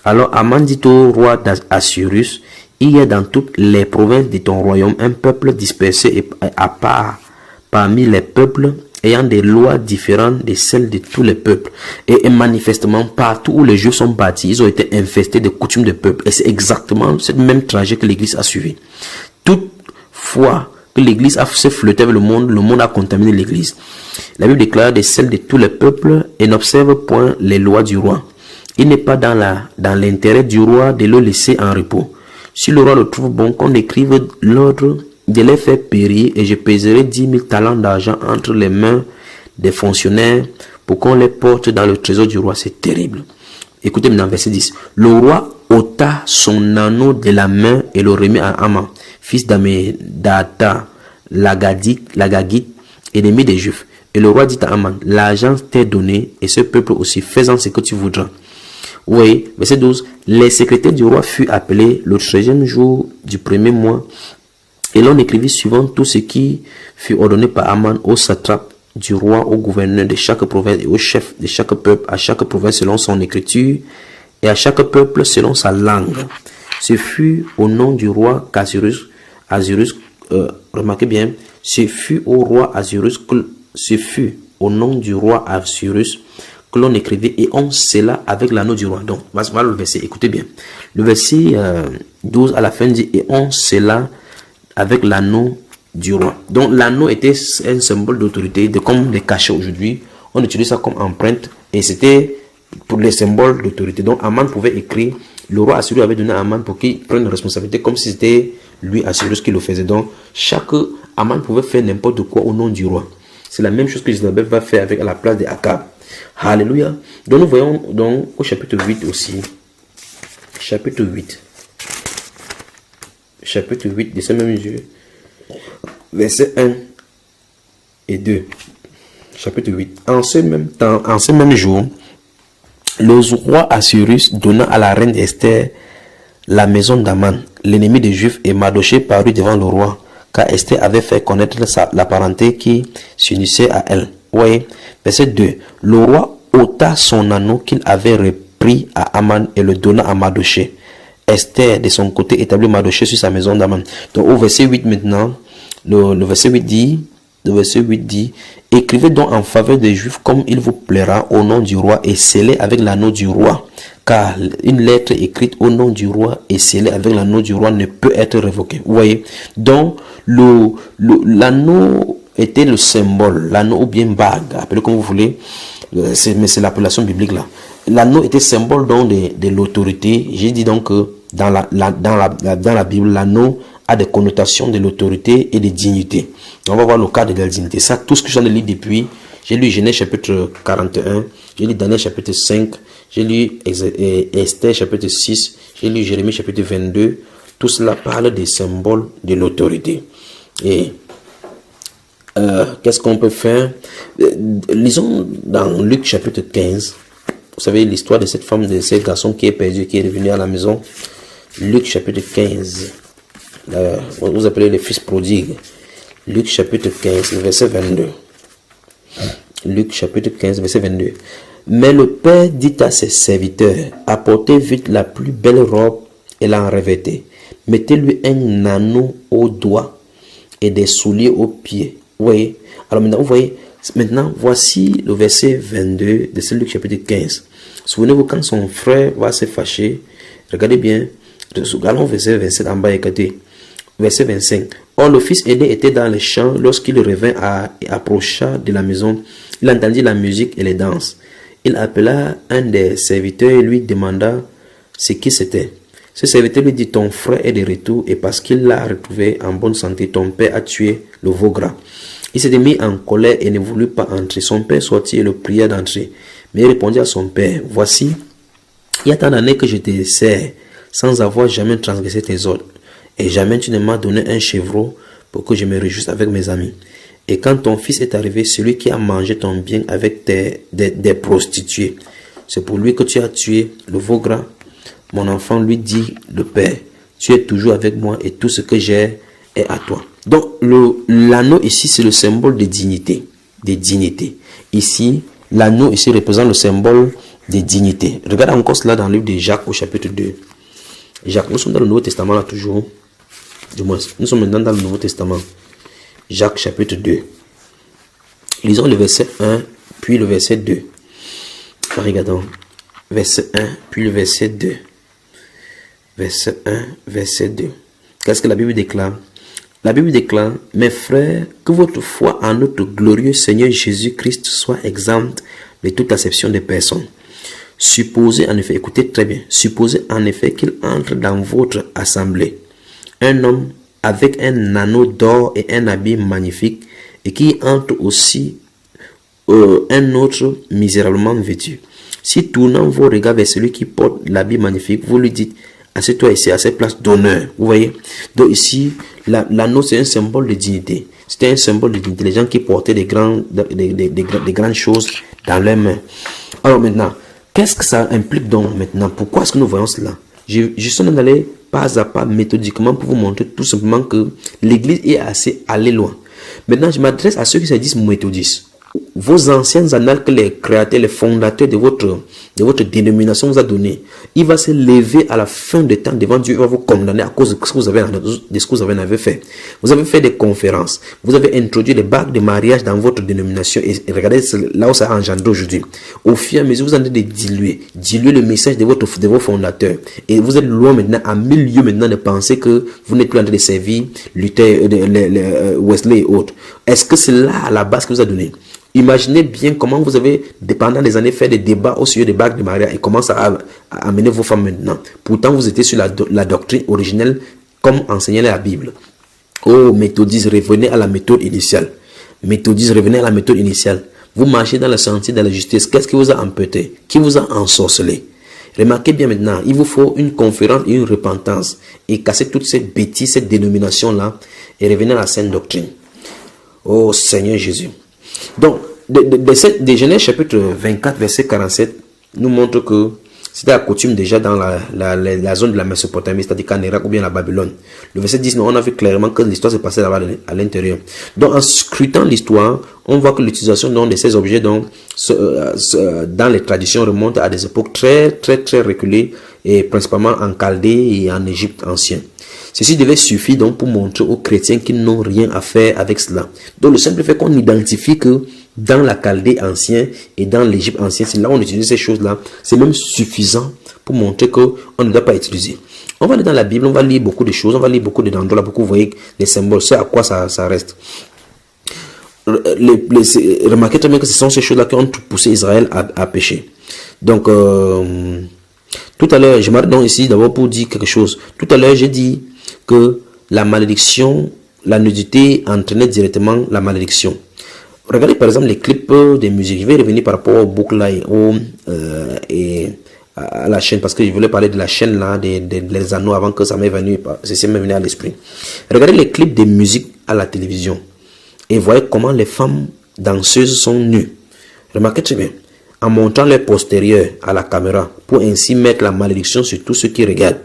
[SPEAKER 1] Alors Aman dit au roi Assuérus, il y a dans toutes les provinces de ton royaume un peuple dispersé et à part parmi les peuples ayant des lois différentes de celles de tous les peuples. Et manifestement, partout où les Juifs sont bâtis, ils ont été infestés de coutumes de peuple. Et c'est exactement cette même trajet que l'Église a suivi. Toute fois que l'Église a fait flotter avec le monde a contaminé l'Église. La Bible déclare de celles de tous les peuples et n'observe point les lois du roi. Il n'est pas dans l'intérêt du roi de le laisser en repos. Si le roi le trouve bon, qu'on écrive l'ordre de les faire périr, et je pèserai 10 000 talents d'argent entre les mains des fonctionnaires pour qu'on les porte dans le trésor du roi. C'est terrible. Écoutez maintenant verset 10. Le roi ôta son anneau de la main et le remit à Aman, fils d'Ammédatha, l'Agagite, ennemi des Juifs. Et le roi dit à Aman, l'argent t'est donné et ce peuple aussi, fais-en ce que tu voudras. Oui, verset 12. Les secrétaires du roi furent appelés le 13e jour du premier mois. Et l'on écrivit suivant tout ce qui fut ordonné par Aman au satrape du roi, au gouverneur de chaque province et au chef de chaque peuple, à chaque province selon son écriture et à chaque peuple selon sa langue. Ce fut au nom du roi qu'Assuérus, remarquez bien, ce fut au nom du roi Assuérus que l'on écrivait et on scella avec l'anneau du roi. Donc, voilà le verset, écoutez bien. Le verset 12 à la fin dit, et on scella avec l'anneau du roi. Donc l'anneau était un symbole d'autorité, comme les cachets aujourd'hui. On utilise ça comme empreinte et c'était pour les symboles d'autorité. Donc Aman pouvait écrire, le roi Assuérus avait donné à Aman pour qu'il prenne une responsabilité comme si c'était lui Assuérus qui le faisait. Donc chaque Aman pouvait faire n'importe quoi au nom du roi. C'est la même chose que Jézabel va faire avec à la place de Akab. Alléluia. Donc nous voyons donc au chapitre 8 aussi. Chapitre 8. Chapitre 8 de ce même jeu. Versets 1 et 2. Chapitre 8. En ce même temps, en ce même jour, le roi Assuérus donna à la reine Esther la maison d'Aman, l'ennemi des Juifs, et Mardochée parut devant le roi, car Esther avait fait connaître la parenté qui s'unissait à elle. Oui. Verset 2. Le roi ôta son anneau qu'il avait repris à Aman et le donna à Mardochée. Esther, de son côté, établit Mardochée sur sa maison d'Aman. Donc au verset 8 maintenant, le verset 8 dit, écrivez donc en faveur des Juifs comme il vous plaira au nom du roi et scellez avec l'anneau du roi. Car une lettre écrite au nom du roi et scellée avec l'anneau du roi ne peut être révoquée. Vous voyez? Donc, l'anneau était le symbole, l'anneau ou bien bague, appelez comme vous voulez, mais c'est l'appellation biblique là. L'anneau était symbole donc de l'autorité. J'ai dit donc que dans la Bible, l'anneau a des connotations de l'autorité et de dignité. On va voir le cas de la dignité. Ça, tout ce que j'en ai lu depuis, j'ai lu Genèse chapitre 41, j'ai lu Daniel chapitre 5, j'ai lu Esther chapitre 6, j'ai lu Jérémie chapitre 22. Tout cela parle des symboles de l'autorité. Et qu'est-ce qu'on peut faire? Lisons dans Luc chapitre 15. Vous savez l'histoire de cette femme, de ce garçon qui est perdu, qui est revenu à la maison. Luc chapitre 15. Vous appelez le fils prodigue. Luc chapitre 15, verset 22. Luc chapitre 15, verset 22. Mais le père dit à ses serviteurs, apportez vite la plus belle robe et l'en revêtez. Mettez-lui un anneau au doigt et des souliers aux pieds. Vous voyez? Alors maintenant, vous voyez, maintenant, voici le verset 22 de ce Luc chapitre 15. Souvenez-vous quand son frère va se fâcher. Regardez bien. Allons verset 27 en bas, écoutez. Verset 25. Or, le fils aîné était dans les champs. Lorsqu'il revint et approcha de la maison, il entendit la musique et les danses. Il appela un des serviteurs et lui demanda ce qui c'était. Ce serviteur lui dit, ton frère est de retour et parce qu'il l'a retrouvé en bonne santé, ton père a tué le veau gras. Il s'était mis en colère et ne voulut pas entrer. Son père sortit et le pria d'entrer. Mais il répondit à son père, voici, il y a tant d'années que je te sers sans avoir jamais transgressé tes ordres. Et jamais tu ne m'as donné un chevreau pour que je me réjouisse avec mes amis. Et quand ton fils est arrivé, celui qui a mangé ton bien avec des prostituées, c'est pour lui que tu as tué le veau gras. Mon enfant lui dit, le père, tu es toujours avec moi et tout ce que j'ai est à toi. Donc l'anneau ici, c'est le symbole de dignité. De dignité. Ici, l'anneau ici représente le symbole de dignité. Regardez encore cela dans le livre de Jacques au chapitre 2. Jacques, nous sommes dans le Nouveau Testament là toujours. Du moins, nous sommes maintenant dans le Nouveau Testament. Jacques chapitre 2. Lisons le verset 1, puis le verset 2. Regardons. Verset 1, puis le verset 2. Verset 1, verset 2. Qu'est-ce que la Bible déclare? La Bible déclare, mes frères, que votre foi en notre glorieux Seigneur Jésus-Christ soit exempte de toute acception de personnes. Supposez en effet, écoutez très bien, supposez en effet qu'il entre dans votre assemblée un homme avec un anneau d'or et un habit magnifique et qui entre aussi un autre misérablement vêtu. Si tournant vos regards vers celui qui porte l'habit magnifique, vous lui dites, assieds-toi ici à cette place d'honneur. Vous voyez? Donc ici, l'anneau c'est un symbole de dignité. C'était un symbole de dignité. Les gens qui portaient des grandes choses dans leurs mains. Alors maintenant, qu'est-ce que ça implique donc maintenant? Pourquoi est-ce que nous voyons cela? Je suis d'aller pas à pas, méthodiquement, pour vous montrer tout simplement que l'église est assez allée loin. Maintenant, je m'adresse à ceux qui se disent méthodistes. Vos anciennes annales que les créateurs, les fondateurs de votre dénomination vous a donné, il va se lever à la fin des temps devant Dieu, il va vous condamner à cause de ce que vous avez fait. Vous avez fait des conférences, vous avez introduit les bagues de mariage dans votre dénomination et regardez là où ça a engendré aujourd'hui. Au fur et à mesure, vous en êtes de diluer le message de vos fondateurs et vous êtes loin maintenant, à milieu maintenant de penser que vous n'êtes plus en train de servir Luther, Wesley et autres. Est-ce que c'est là à la base que vous a donné? Imaginez bien comment vous avez, pendant des années, fait des débats au sujet des bagues de mariage et comment ça a amené vos femmes maintenant. Pourtant, vous étiez sur la doctrine originelle comme enseignait la Bible. Oh, méthodistes, revenez à la méthode initiale. Méthodistes, revenez à la méthode initiale. Vous marchez dans le sentier de la justice. Qu'est-ce qui vous a emprunté? Qui vous a ensorcelé? Remarquez bien maintenant, il vous faut une conférence et une repentance et casser toutes ces bêtises, cette dénomination-là et revenir à la sainte doctrine. Oh Seigneur Jésus. Donc, de Genèse chapitre 24, verset 47, nous montre que C'était la coutume déjà dans la zone de la Mésopotamie, c'est-à-dire qu'en Irak ou bien la Babylone. Le verset 10, on a vu clairement que l'histoire s'est passée là-bas à l'intérieur. Donc en scrutant l'histoire, on voit que l'utilisation de ces objets dans les traditions remonte à des époques très reculées, et principalement en Chaldée et en Égypte ancienne. Ceci devait suffire donc pour montrer aux chrétiens qu'ils n'ont rien à faire avec cela. Donc le simple fait qu'on identifie que dans la Chaldée ancienne et dans l'Égypte ancienne, c'est là où on utilise ces choses-là, c'est même suffisant pour montrer qu'on ne doit pas utiliser. On va aller dans la Bible, on va lire beaucoup de choses, on va lire beaucoup d'endroits, beaucoup, vous voyez, les symboles, c'est à quoi ça reste. Remarquez très bien que ce sont ces choses-là qui ont poussé Israël à pécher. Donc, tout à l'heure, je m'arrête donc ici d'abord pour dire quelque chose. Tout à l'heure, j'ai dit que la malédiction, la nudité entraînait directement la malédiction. Regardez par exemple les clips des musiques. Je vais revenir par rapport au boucle et à la chaîne, parce que je voulais parler de la chaîne là, des anneaux avant que ça m'est venu à l'esprit. Regardez les clips des musiques à la télévision et voyez comment les femmes danseuses sont nues. Remarquez très bien, en montrant leur postérieur à la caméra pour ainsi mettre la malédiction sur tous ceux qui regardent.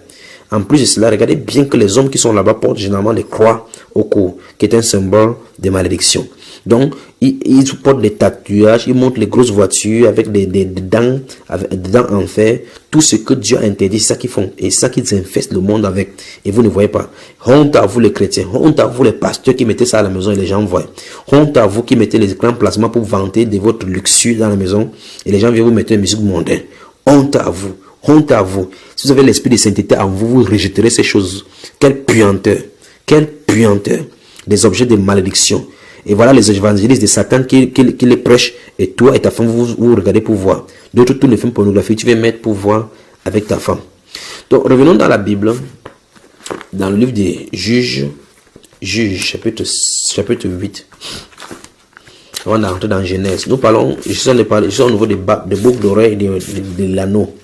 [SPEAKER 1] En plus de cela, regardez bien que les hommes qui sont là-bas portent généralement des croix au cou, qui est un symbole de malédiction. Donc, ils portent des tatouages, ils montent les grosses voitures avec des dents en fer. Tout ce que Dieu a interdit, c'est ça qu'ils font. Et c'est ça qu'ils infestent le monde avec. Et vous ne voyez pas. Honte à vous les chrétiens. Honte à vous les pasteurs qui mettez ça à la maison et les gens voient. Honte à vous qui mettez les grands placements pour vanter de votre luxure dans la maison. Et les gens viennent vous mettre une musique mondaine. Honte à vous. Honte à vous. Si vous avez l'esprit de sainteté en vous, vous rejetterez ces choses. Quelle puanteur. Quelle puanteur. Des objets de malédiction. Et voilà les évangélistes de Satan qui les prêchent. Et toi et ta femme, vous regardez pour voir. D'autres tournent les films pornographiques, tu vas mettre pour voir avec ta femme. Donc revenons dans la Bible. Dans le livre des Juges, chapitre 8. Avant d'entrer dans Genèse. Nous parlons, je suis au niveau des boucles d'oreilles et de l'anneau.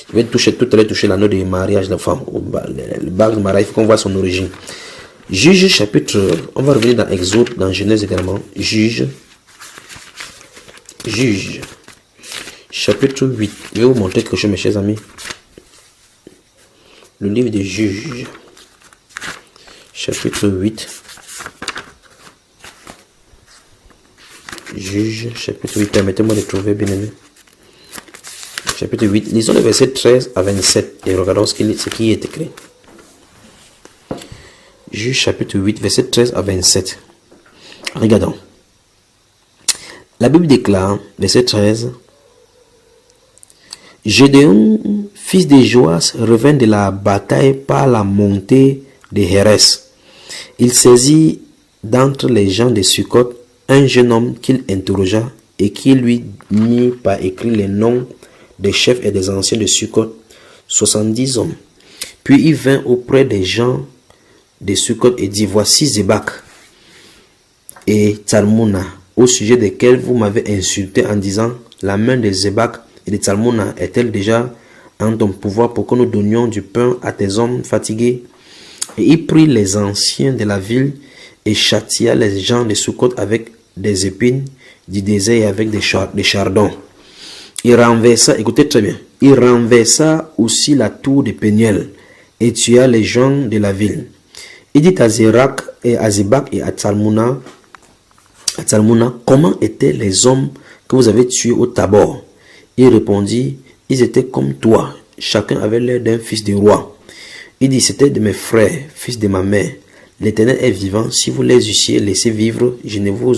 [SPEAKER 1] Je vais tout à l'heure toucher l'anneau de mariage de la femme. Le bague de mariage, il faut qu'on voit son origine. Juge chapitre, on va revenir dans Exode, dans Genèse également. Juge chapitre 8. Je vais vous montrer quelque chose, mes chers amis. Le livre des Juges, chapitre 8. Juge chapitre 8. Permettez-moi de trouver, bien aimé. Chapitre 8. Lisons le verset 13 à 27 et regardons ce qui est écrit. Juge chapitre 8, verset 13 à 27. Regardons. La Bible déclare, verset 13. Gédéon, fils de Joas, revint de la bataille par la montée de Hérès. Il saisit d'entre les gens de Sukkot un jeune homme qu'il interrogea et qui lui mit par écrit les noms des chefs et des anciens de Sukkot, 70 hommes. Puis il vint auprès des gens de Sukkot et dit, voici Zébak et Tsalmouna, au sujet desquels vous m'avez insulté en disant, la main de Zébak et de Tsalmouna est-elle déjà en ton pouvoir pour que nous donnions du pain à tes hommes fatigués? Et il prit les anciens de la ville et châtia les gens de Sukkot avec des épines du désert et avec des chardons. Il renversa, écoutez très bien, il renversa aussi la tour de Péniel et tua les gens de la ville. Il dit à Zérak et à Zébak et à Tsalmouna, comment étaient les hommes que vous avez tués au Tabor? Il répondit, ils étaient comme toi, chacun avait l'air d'un fils de roi. Il dit, c'était de mes frères, fils de ma mère. L'Éternel est vivant, si vous les eussiez laissés vivre, je ne vous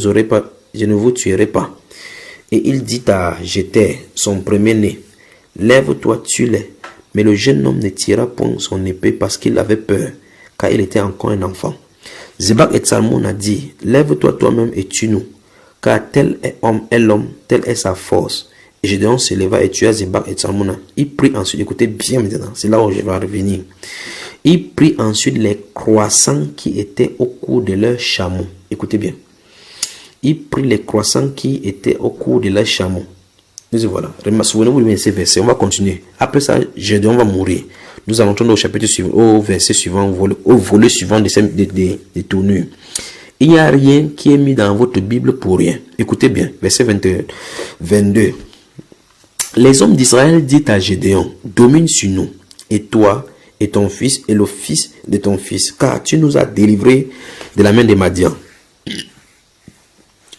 [SPEAKER 1] tuerai pas. Et il dit à Jéter, son premier-né, lève-toi, tue-les. Mais le jeune homme ne tira point son épée parce qu'il avait peur, car il était encore un enfant. Zébak et Tsalmoun a dit, lève-toi toi-même et tue-nous, car tel est l'homme, telle est sa force. Et Gédéon se leva et tua Zébak et Tsalmoun. Il prit ensuite, écoutez bien maintenant, c'est là où je vais revenir. Il prit ensuite les croissants qui étaient au cou de leurs chameaux. Écoutez bien. Il prit les croissants qui étaient au cou de leurs chameaux. Et voilà. Souvenez-vous de ces versets. On va continuer. Après ça, Gédéon va mourir. Nous allons tourner au chapitre suivant, au verset suivant, au volet suivant des tournures. Il n'y a rien qui est mis dans votre Bible pour rien. Écoutez bien. Verset 22. Les hommes d'Israël disent à Gédéon, domine sur nous, et toi, et ton fils, et le fils de ton fils, car tu nous as délivrés de la main des Madians.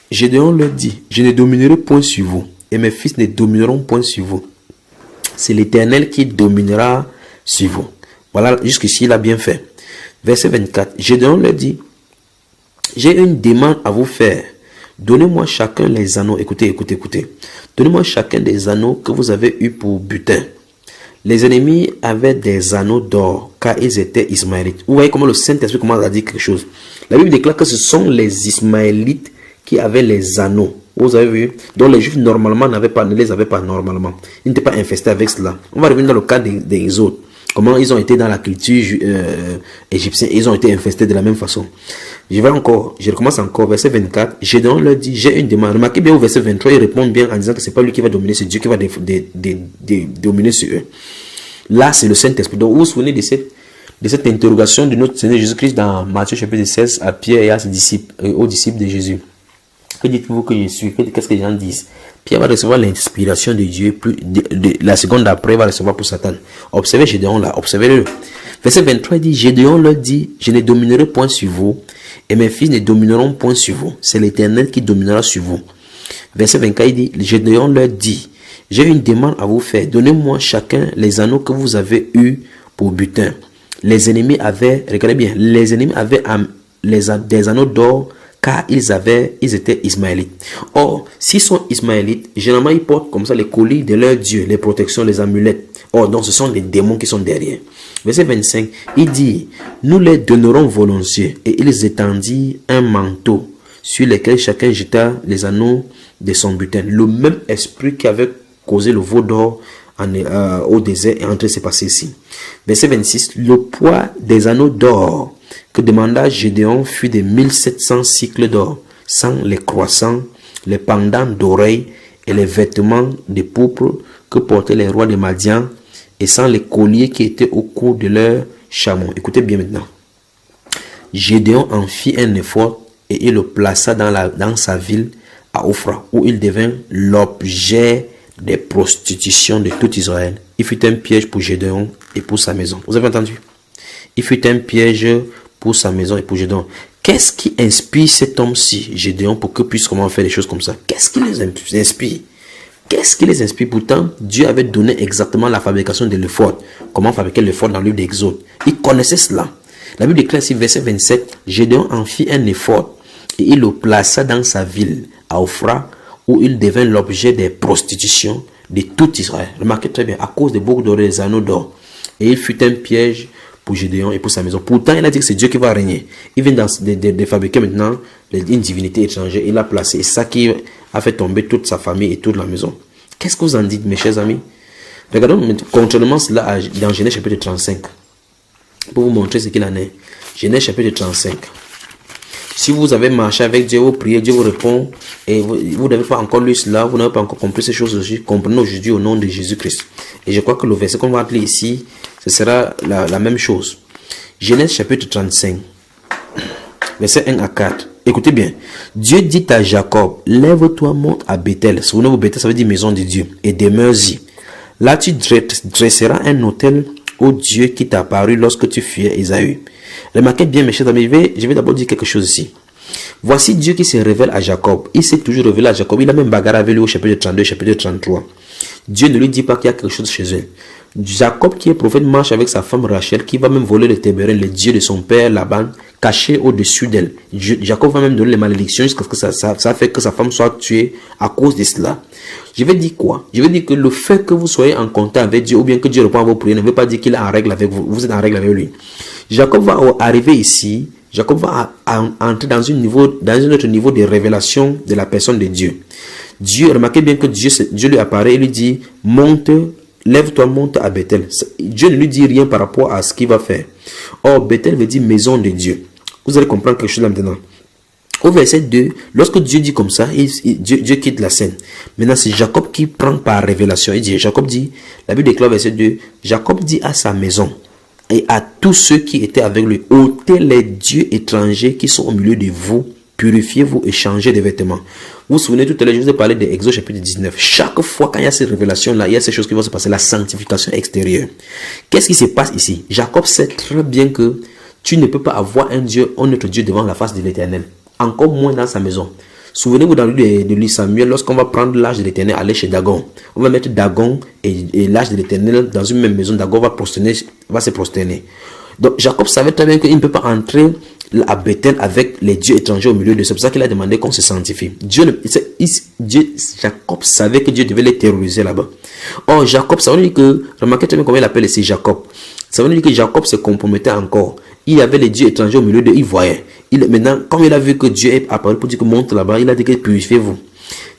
[SPEAKER 1] Gédéon leur dit, je ne dominerai point sur vous, et mes fils ne domineront point sur vous. C'est l'Éternel qui dominera sur vous. Voilà, jusqu'ici, il a bien fait. Verset 24, Gédéon leur dit, j'ai une demande à vous faire. Donnez-moi chacun les anneaux. Écoutez. Donnez-moi chacun des anneaux que vous avez eus pour butin. Les ennemis avaient des anneaux d'or, car ils étaient Ismaélites. Vous voyez comment le Saint-Esprit commence à dire quelque chose. La Bible déclare que ce sont les Ismaélites qui avaient les anneaux. Vous avez vu? Donc les Juifs normalement ne les avaient pas normalement. Ils n'étaient pas infestés avec cela. On va revenir dans le cas des autres. Comment ils ont été dans la culture égyptienne. Ils ont été infestés de la même façon. Je recommence encore. Verset 24. Gédéon leur dit, j'ai une demande. Remarquez bien au verset 23, ils répondent bien en disant que c'est pas lui qui va dominer, c'est Dieu qui va dominer sur eux. Là, c'est le Saint-Esprit. Donc, vous vous souvenez de cette interrogation de notre Seigneur Jésus-Christ dans Matthieu chapitre 16 à Pierre et à ses disciples, aux disciples de Jésus. Que dites-vous que je suis? Qu'est-ce que les gens disent? Pierre va recevoir l'inspiration de Dieu, la seconde d'après va recevoir pour Satan. Observez Gédéon là, observez-le. Verset 23 dit, Gédéon leur dit, je ne dominerai point sur vous, et mes fils ne domineront point sur vous. C'est l'Éternel qui dominera sur vous. Verset 24 il dit, Gédéon leur dit, j'ai une demande à vous faire. Donnez-moi chacun les anneaux que vous avez eus pour butin. Les ennemis avaient, regardez bien, les ennemis avaient des anneaux d'or, car ils étaient Ismaélites. Or, s'ils sont Ismaélites, généralement ils portent comme ça les colis de leur Dieu, les protections, les amulettes. Or, donc ce sont les démons qui sont derrière. Verset 25, il dit, nous les donnerons volontiers. Et ils étendirent un manteau sur lequel chacun jeta les anneaux de son butin. Le même esprit qui avait causé le veau d'or au désert est en train de se passer ici. Verset 26, le poids des anneaux d'or que demanda Gédéon fut de 1700 cycles d'or, sans les croissants, les pendants d'oreilles et les vêtements de pourpre que portaient les rois de Madian, et sans les colliers qui étaient au cou de leurs chameaux. Écoutez bien maintenant. Gédéon en fit un effort et il le plaça dans sa ville à Ophra, où il devint l'objet des prostitutions de tout Israël. Il fut un piège pour Gédéon et pour sa maison. Vous avez entendu? Il fut un piège pour sa maison et pour Gédéon. Qu'est-ce qui inspire cet homme-ci, Gédéon, pour que puisse comment faire des choses comme ça? Qu'est-ce qui les inspire? Qu'est-ce qui les inspire? Pourtant, Dieu avait donné exactement la fabrication de l'éphod. Comment fabriquer l'éphod dans le livre d'Exode. Il connaissait cela. La Bible déclare ici, verset 27, Gédéon en fit un éphod et il le plaça dans sa ville, à Ophra, où il devint l'objet des prostitutions de tout Israël. Remarquez très bien, à cause des boucles d'or et des anneaux d'or. Et il fut un piège pour Gédéon et pour sa maison. Pourtant, il a dit que c'est Dieu qui va régner. Il vient de fabriquer maintenant une divinité étrangère. Il l'a placé. Et ça qui a fait tomber toute sa famille et toute la maison. Qu'est-ce que vous en dites, mes chers amis? Regardons contrairement cela dans Genèse chapitre 35. Pour vous montrer ce qu'il en est. Genèse chapitre 35. Si vous avez marché avec Dieu, vous priez, Dieu vous répond, et vous n'avez pas encore lu cela, vous n'avez pas encore compris ces choses aussi, comprenez aujourd'hui au nom de Jésus-Christ. Et je crois que le verset qu'on va appeler ici, ce sera la même chose. Genèse chapitre 35, verset 1 à 4. Écoutez bien. Dieu dit à Jacob, lève-toi, monte à Bethel. Souvenez-vous, Bethel, ça veut dire maison de Dieu, et demeure-y. Là, tu dresseras un autel au Dieu qui t'a apparu lorsque tu fuyais Ésaü. Remarquez bien, mes chers amis, je vais d'abord dire quelque chose ici. Voici Dieu qui se révèle à Jacob. Il s'est toujours révélé à Jacob. Il a même bagarré avec lui au chapitre 32, chapitre 33. Dieu ne lui dit pas qu'il y a quelque chose chez eux. Jacob, qui est prophète, marche avec sa femme Rachel, qui va même voler le tébérin, le dieu de son père Laban, caché au-dessus d'elle. Jacob va même donner les malédictions jusqu'à ce que ça fait que sa femme soit tuée à cause de cela. Je vais dire quoi? Je vais dire que le fait que vous soyez en contact avec Dieu, ou bien que Dieu répond à vos prières, ne veut pas dire qu'il est en règle avec vous. Vous êtes en règle avec lui. Jacob va arriver ici. Jacob va entrer dans un autre niveau de révélation de la personne de Dieu. Dieu, remarquez bien que Dieu lui apparaît et lui dit, monte, lève-toi, monte à Bethel. Dieu ne lui dit rien par rapport à ce qu'il va faire. Or, Bethel veut dire maison de Dieu. Vous allez comprendre quelque chose là maintenant. Au verset 2, lorsque Dieu dit comme ça, Dieu quitte la scène. Maintenant, c'est Jacob qui prend par révélation. Jacob dit, la Bible déclare verset 2, Jacob dit à sa maison et à tous ceux qui étaient avec lui, ôtez les dieux étrangers qui sont au milieu de vous purifiez-vous et changez de vêtements. Vous vous souvenez tout à l'heure, je vous ai parlé d'Exode chapitre 19. Chaque fois quand il y a ces révélations-là, il y a ces choses qui vont se passer, la sanctification extérieure. Qu'est-ce qui se passe ici? Jacob sait très bien que tu ne peux pas avoir un Dieu, un autre Dieu devant la face de l'Éternel. Encore moins dans sa maison. Souvenez-vous dans le livre de Samuel, lorsqu'on va prendre l'âge de l'Éternel, aller chez Dagon. On va mettre Dagon et l'âge de l'Éternel dans une même maison. Dagon va se prosterner. Donc Jacob savait très bien qu'il ne peut pas entrer à Bethel avec les dieux étrangers au milieu de. C'est pour ça qu'il a demandé qu'on se sanctifie. Jacob savait que Dieu devait les terroriser là-bas. Or Jacob, ça veut dire que, remarquez très bien comment il appelle ici Jacob. Ça veut dire que Jacob se compromettait encore. Il y avait les dieux étrangers au milieu de. Il voyait. Maintenant, comme il a vu que Dieu est apparu pour dire que monte là-bas, il a dit que purifiez-vous.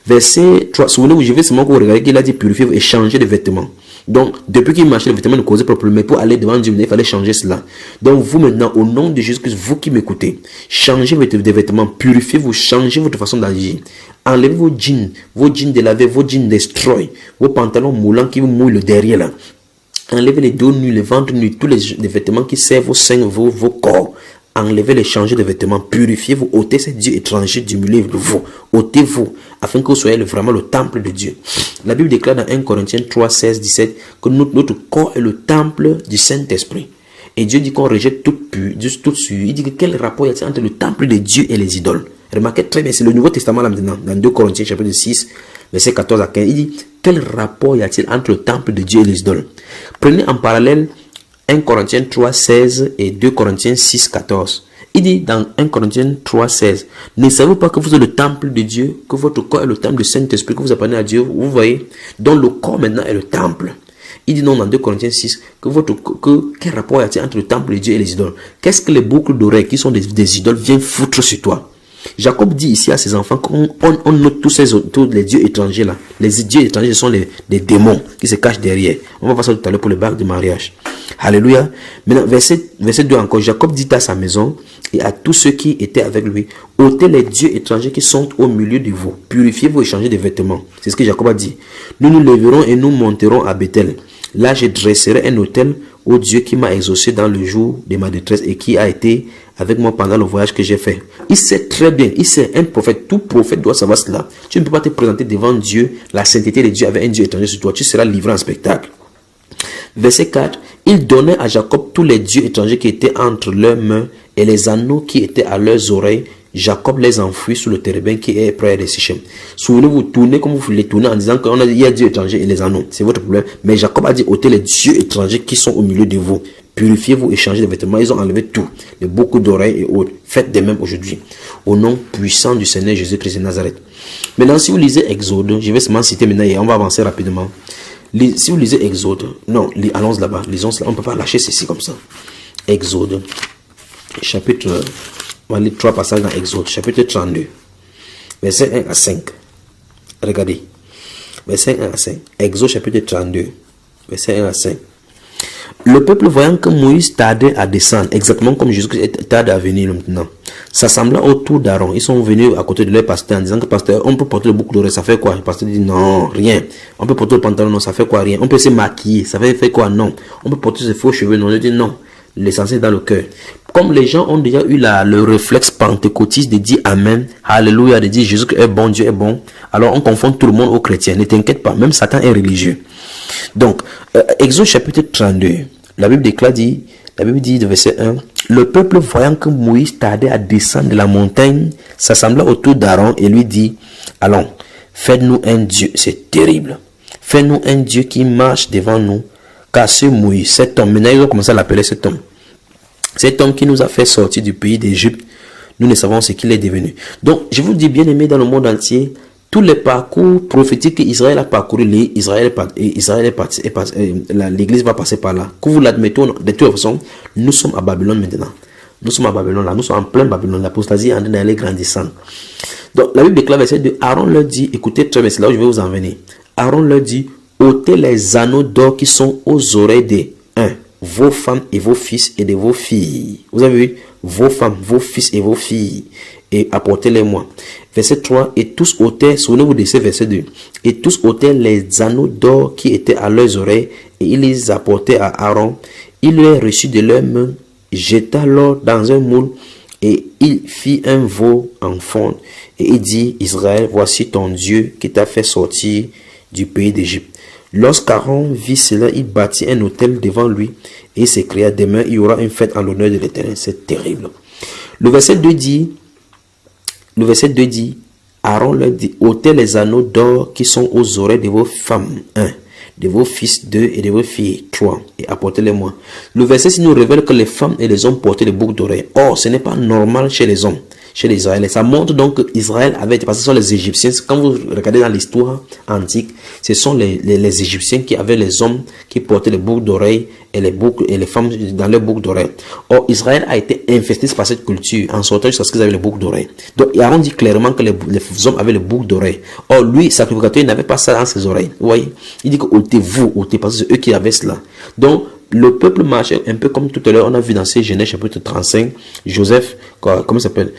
[SPEAKER 1] Verset 3, souvenez-vous, je vais seulement vous regarder qu'il a dit purifiez-vous et changez de vêtements. Donc, depuis qu'il marchait, les vêtements ne causaient pas de problème, mais pour aller devant Dieu, il fallait changer cela. Donc, vous maintenant, au nom de Jésus-Christ, vous qui m'écoutez, changez des vêtements, purifiez-vous, changez votre façon d'agir. Enlevez vos jeans délavés, vos jeans destroy, vos pantalons moulants qui vous mouillent le derrière là. Enlevez les dos nus, les ventres nus, tous les vêtements qui servent vos seins, vos corps. Enlevez les changez de vêtements, purifiez-vous, ôtez ces dieux étrangers du milieu de vous, ôtez-vous, afin que vous soyez vraiment le temple de Dieu. La Bible déclare dans 1 Corinthiens 3, 16, 17 que notre corps est le temple du Saint-Esprit. Et Dieu dit qu'on rejette toute souillure. Il dit que quel rapport y a-t-il entre le temple de Dieu et les idoles? Remarquez très bien, c'est le Nouveau Testament là maintenant, dans 2 Corinthiens chapitre 6, verset 14 à 15. Il dit quel rapport y a-t-il entre le temple de Dieu et les idoles? Prenez en parallèle 1 Corinthiens 3, 16 et 2 Corinthiens 6, 14. Il dit dans 1 Corinthiens 3, 16, ne savez-vous pas que vous êtes le temple de Dieu, que votre corps est le temple du Saint-Esprit, que vous appartenez à Dieu, vous voyez, donc le corps maintenant est le temple. Il dit non dans 2 Corinthiens 6, quel rapport y a-t-il entre le temple de Dieu et les idoles? Qu'est-ce que les boucles d'oreilles qui sont des idoles viennent foutre sur toi? Jacob dit ici à ses enfants qu'on note tous les dieux étrangers là. Les dieux étrangers sont des démons qui se cachent derrière. On va voir ça tout à l'heure pour le bac de mariage. Alléluia. Maintenant, verset 2 encore. Jacob dit à sa maison et à tous ceux qui étaient avec lui, ôtez les dieux étrangers qui sont au milieu de vous. Purifiez-vous et changez de vêtements. C'est ce que Jacob a dit. Nous nous lèverons et nous monterons à Bethel. Là, je dresserai un autel au Dieu qui m'a exaucé dans le jour de ma détresse et qui a été avec moi pendant le voyage que j'ai fait. Il sait très bien, il sait, un prophète, tout prophète doit savoir cela. Tu ne peux pas te présenter devant Dieu, la sainteté de Dieu avec un Dieu étranger sur toi. Tu seras livré en spectacle. Verset 4. Il donnait à Jacob tous les dieux étrangers qui étaient entre leurs mains et les anneaux qui étaient à leurs oreilles. Jacob les enfouit sous le térébin qui est près de Sichem. Souvenez-vous, tournez comme vous voulez tourner en disant qu'il y a Dieu étranger et les anneaux. C'est votre problème. Mais Jacob a dit ôtez les dieux étrangers qui sont au milieu de vous. Purifiez-vous et changez de vêtements. Ils ont enlevé tout. Les boucles d'oreilles et autres. Faites de même aujourd'hui. Au nom puissant du Seigneur Jésus-Christ de Nazareth. Maintenant, si vous lisez Exode, je vais seulement citer maintenant et on va avancer rapidement. Si vous lisez Exode, non, allons là-bas. Lisons cela. On ne peut pas lâcher ceci comme ça. Exode, chapitre... On va lire 3 passages dans Exode, chapitre 32, verset 1 à 5. Regardez. Verset 1 à 5. Exode, chapitre 32, verset 1 à 5. Le peuple, voyant que Moïse tardait à descendre, exactement comme Jésus-Christ tarde à venir maintenant, s'assembla autour d'Aaron. Ils sont venus à côté de leur pasteur en disant que pasteur, on peut porter le boucle d'oreille, ça fait quoi? Le pasteur dit non, rien. On peut porter le pantalon, non, ça fait quoi? Rien. On peut se maquiller, ça fait quoi? Non. On peut porter ses faux cheveux, non. Je dis non. L'essentiel dans le cœur. Comme les gens ont déjà eu le réflexe pentecôtiste de dire Amen, Alléluia, de dire Jésus est bon, Dieu est bon, alors on confond tout le monde aux chrétiens. Ne t'inquiète pas, même Satan est religieux. Donc, Exode chapitre 32, la Bible dit de verset 1, le peuple voyant que Moïse tardait à descendre de la montagne, s'assembla autour d'Aaron et lui dit, allons, faites-nous un Dieu, c'est terrible, faites-nous un Dieu qui marche devant nous, car ce Moïse, cet homme, maintenant ils ont commencé à l'appeler cet homme. Cet homme qui nous a fait sortir du pays d'Égypte, nous ne savons ce qu'il est devenu. Donc, je vous dis, bien aimé, dans le monde entier, tous les parcours prophétiques qu'Israël a parcouru, l'Église va passer par là. Que vous l'admettez, de toute façon, nous sommes à Babylone maintenant. Nous sommes à Babylone là, nous sommes en plein Babylone. L'apostasie est en train d'aller grandissant. Donc, la Bible déclare verset 2, Aaron leur dit, écoutez très bien, c'est là où je vais vous en venir. Aaron leur dit, ôtez les anneaux d'or qui sont aux oreilles des 1. Vos femmes et vos fils et de vos filles. Vous avez vu? Vos femmes, vos fils et vos filles. Et apportez-les-moi. Verset 3. Et tous ôtaient, souvenez-vous de ce verset 2. Et tous ôtaient les anneaux d'or qui étaient à leurs oreilles. Et ils les apportaient à Aaron. Il les reçut de leurs mains, jeta l'or dans un moule Et il fit un veau en fonte. Et il dit, Israël, voici ton Dieu qui t'a fait sortir du pays d'Égypte. Lorsqu'Aaron vit cela, il bâtit un autel devant lui et il s'écria, demain il y aura une fête en l'honneur de l'Éternel. C'est terrible. Le verset 2 dit, Aaron leur dit, ôtez les anneaux d'or qui sont aux oreilles de vos femmes, 1, de vos fils 2 et de vos filles 3, et apportez-les-moi. Le verset nous révèle que les femmes et les hommes portaient des boucles d'oreilles. Or, ce n'est pas normal chez les hommes, chez les Israéliens. Ça montre donc qu'Israël avait été, parce que ce sont les Égyptiens. Quand vous regardez dans l'histoire antique, ce sont les Égyptiens qui avaient les hommes qui portaient les boucles d'oreilles et les femmes dans leurs boucles d'oreilles. Or, Israël a été infesté par cette culture en sortant jusqu'à ce qu'ils avaient les boucles d'oreilles. Donc, Aaron dit clairement que les hommes avaient les boucles d'oreilles. Or, lui, sacrificateur, il n'avait pas ça dans ses oreilles. Vous voyez? Il dit que ôtez-vous, parce que c'est eux qui avaient cela. Donc, le peuple marchait un peu comme tout à l'heure, on a vu dans Genèse chapitre 35, Joseph, comment il s'appelle,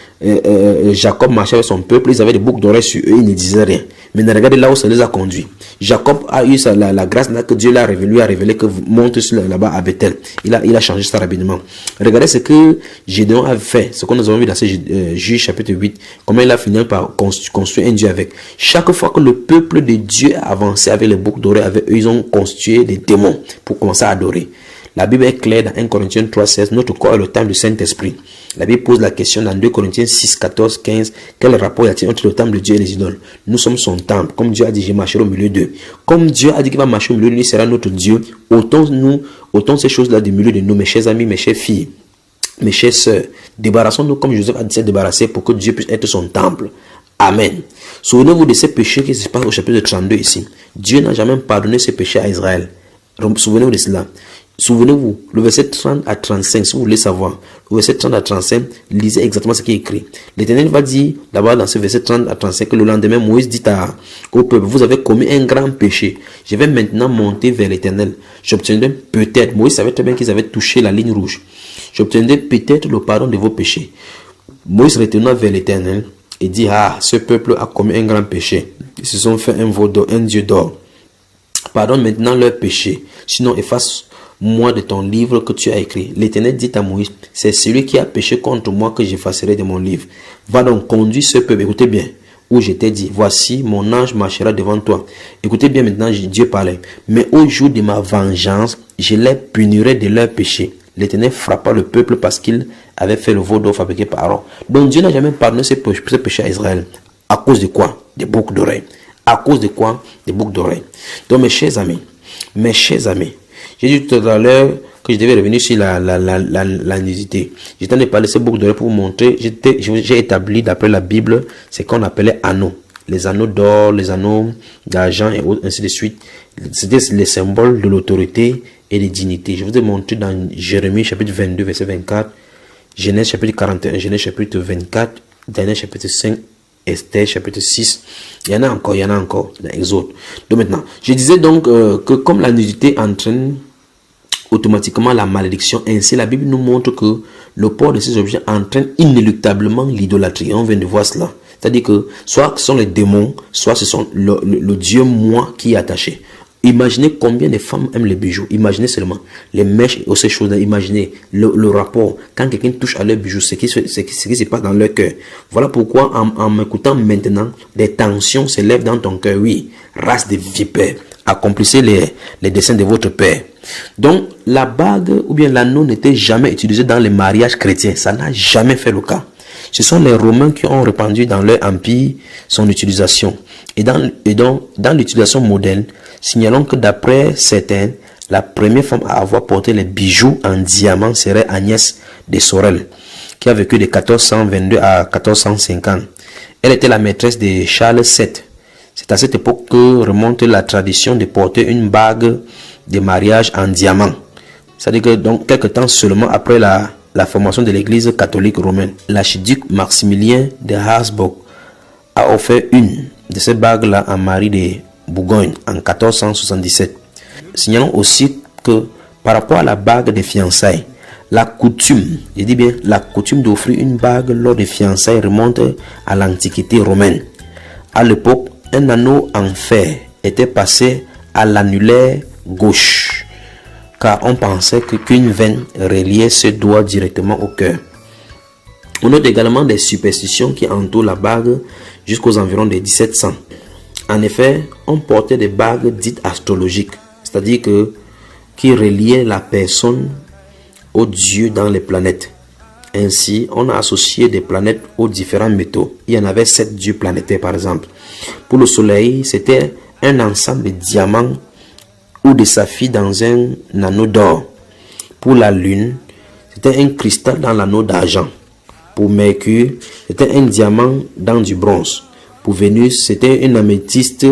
[SPEAKER 1] Jacob marchait avec son peuple, ils avaient des boucles d'oreilles sur eux, ils ne disaient rien. Mais regardez là où ça les a conduits. Jacob a eu la grâce là que Dieu lui a révélé que monte là-bas à Bethel. Il a changé ça rapidement. Regardez ce que Gédéon a fait, ce que nous avons vu dans Juge chapitre 8, comment il a fini par construire un Dieu avec. Chaque fois que le peuple de Dieu a avancé avec les boucles d'oreilles avec eux, ils ont constitué des démons pour commencer à adorer. La Bible est claire dans 1 Corinthiens 3,16. Notre corps est le temple du Saint-Esprit. La Bible pose la question dans 2 Corinthiens 6, 14, 15. Quel rapport y a-t-il entre le temple de Dieu et les idoles? Nous sommes son temple. Comme Dieu a dit, je marcherai au milieu d'eux. Comme Dieu a dit qu'il va marcher au milieu de nous, il sera notre Dieu. Autant ces choses-là du milieu de nous, mes chers amis, mes chères filles, mes chères sœurs. Débarrassons-nous comme Joseph a dit de se débarrasser pour que Dieu puisse être son temple. Amen. Souvenez-vous de ces péchés qui se passent au chapitre 32 ici. Dieu n'a jamais pardonné ces péchés à Israël. Souvenez-vous de cela. Souvenez-vous, le verset 30 à 35, si vous voulez savoir, le verset 30 à 35, lisez exactement ce qui est écrit. L'Éternel va dire, d'abord dans ce verset 30 à 35, que le lendemain, Moïse dit au peuple, vous avez commis un grand péché. Je vais maintenant monter vers l'Éternel. J'obtiendrai peut-être, Moïse savait très bien qu'ils avaient touché la ligne rouge. J'obtiendrai peut-être le pardon de vos péchés. Moïse retourna vers l'Éternel et dit, ce peuple a commis un grand péché. Ils se sont fait un veau d'or, un dieu d'or. Pardonne maintenant leurs péchés, sinon efface-moi de ton livre que tu as écrit. L'Éternel dit à Moïse, c'est celui qui a péché contre moi que j'effacerai de mon livre. Va donc conduire ce peuple, écoutez bien, où je t'ai dit, voici mon ange marchera devant toi. Écoutez bien maintenant, Dieu parlait. Mais au jour de ma vengeance, je les punirai de leurs péchés. L'Éternel frappa le peuple parce qu'il avait fait le veau d'or fabriqué par Aaron. Donc Dieu n'a jamais pardonné ce péché à Israël. À cause de quoi? Des boucles d'oreilles. À cause de quoi? Des boucles d'oreilles. Donc mes chers amis, j'ai dit tout à l'heure que je devais revenir sur la nudité. J'ai tenté de parler de ces boucles d'oreilles pour vous montrer. J'ai établi d'après la Bible ce qu'on appelait anneaux. Les anneaux d'or, les anneaux d'argent et autres, ainsi de suite. C'était les symboles de l'autorité et de dignité. Je vous ai montré dans Jérémie chapitre 22, verset 24, Genèse chapitre 41, Genèse chapitre 24, Daniel chapitre 5, Esther chapitre 6, il y en a encore dans Exode. Donc maintenant, je disais donc que comme la nudité entraîne automatiquement la malédiction, ainsi la Bible nous montre que le port de ces objets entraîne inéluctablement l'idolâtrie. On vient de voir cela. C'est-à-dire que soit ce sont les démons, soit ce sont le Dieu moi qui est attaché. Imaginez combien de femmes aiment les bijoux. Imaginez seulement les mèches et ces choses-là. Imaginez le rapport. Quand quelqu'un touche à leurs bijoux, ce qui se passe dans leur cœur. Voilà pourquoi en m'écoutant maintenant, des tensions se lèvent dans ton cœur. Oui, race de vipères. Accomplissez les desseins de votre père. Donc, la bague ou bien l'anneau n'était jamais utilisé dans les mariages chrétiens. Ça n'a jamais fait le cas. Ce sont les Romains qui ont répandu dans leur empire son utilisation. Et dans l'utilisation moderne, signalons que d'après certains, la première femme à avoir porté les bijoux en diamant serait Agnès de Sorel, qui a vécu de 1422 à 1450. Elle était la maîtresse de Charles VII. C'est à cette époque que remonte la tradition de porter une bague de mariage en diamant. C'est-à-dire que donc, quelques temps seulement après la formation de l'église catholique romaine, l'archiduc Maximilien de Habsbourg a offert une de ces bagues-là à Marie de Bourgogne en 1477. Signalons aussi que par rapport à la bague des fiançailles, la coutume, je dis bien la coutume d'offrir une bague lors des fiançailles remonte à l'Antiquité romaine. À l'époque, un anneau en fer était passé à l'annulaire gauche, car on pensait qu'une veine reliait ce doigt directement au cœur. On note également des superstitions qui entourent la bague jusqu'aux environs de 1700. En effet, on portait des bagues dites astrologiques, c'est-à-dire qui reliaient la personne aux dieux dans les planètes. Ainsi, on a associé des planètes aux différents métaux. Il y en avait 7 dieux planétaires par exemple. Pour le soleil, c'était un ensemble de diamants ou de saphirs dans un anneau d'or. Pour la lune, c'était un cristal dans l'anneau d'argent. Pour Mercure, c'était un diamant dans du bronze. Pour Vénus, c'était une améthyste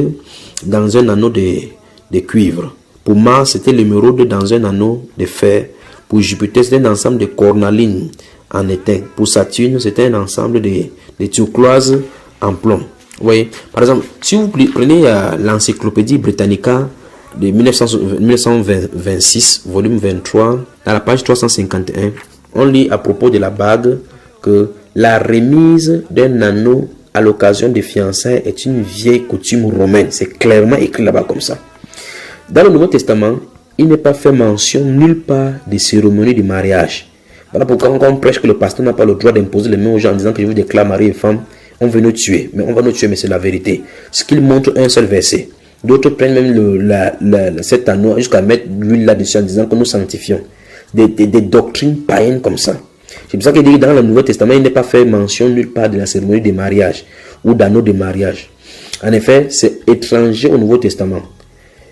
[SPEAKER 1] dans un anneau de cuivre. Pour Mars, c'était l'émeraude dans un anneau de fer. Pour Jupiter, c'était un ensemble de cornalines en étain. Pour Saturne, c'était un ensemble de turquoise en plomb. Vous voyez, par exemple, si vous prenez l'encyclopédie Britannica de 1926, volume 23, à la page 351, on lit à propos de la bague que la remise d'un anneau à l'occasion des fiançailles est une vieille coutume romaine. C'est clairement écrit là-bas comme ça. Dans le Nouveau Testament, il n'est pas fait mention nulle part des cérémonies de mariage. Voilà pourquoi quand on prêche que le pasteur n'a pas le droit d'imposer les mains aux gens en disant que je vous déclare mari et femme, on veut nous tuer. Mais on va nous tuer, mais c'est la vérité. Ce qu'il montre un seul verset. D'autres prennent même cet anneau jusqu'à mettre l'huile là-dessus en disant que nous sanctifions. Des doctrines païennes comme ça. C'est pour ça qu'il dit que dans le Nouveau Testament, il n'est pas fait mention nulle part de la cérémonie de mariage ou d'anneau de mariage. En effet, c'est étranger au Nouveau Testament.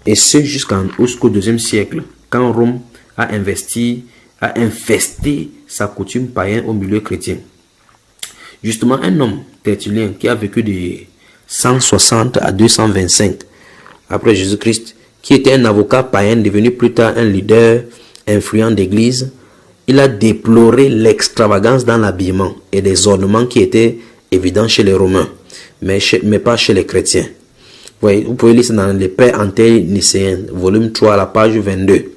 [SPEAKER 1] Et ce jusqu'au 2e siècle, quand Rome a infesté sa coutume païenne au milieu chrétien. Justement, un homme Tertullien qui a vécu de 160 à 225 après Jésus-Christ, qui était un avocat païen devenu plus tard un leader influent d'église, il a déploré l'extravagance dans l'habillement et des ornements qui étaient évidents chez les Romains, mais pas chez les chrétiens. Vous pouvez lire ça dans les Pères anténicéens, volume 3, à la page 22.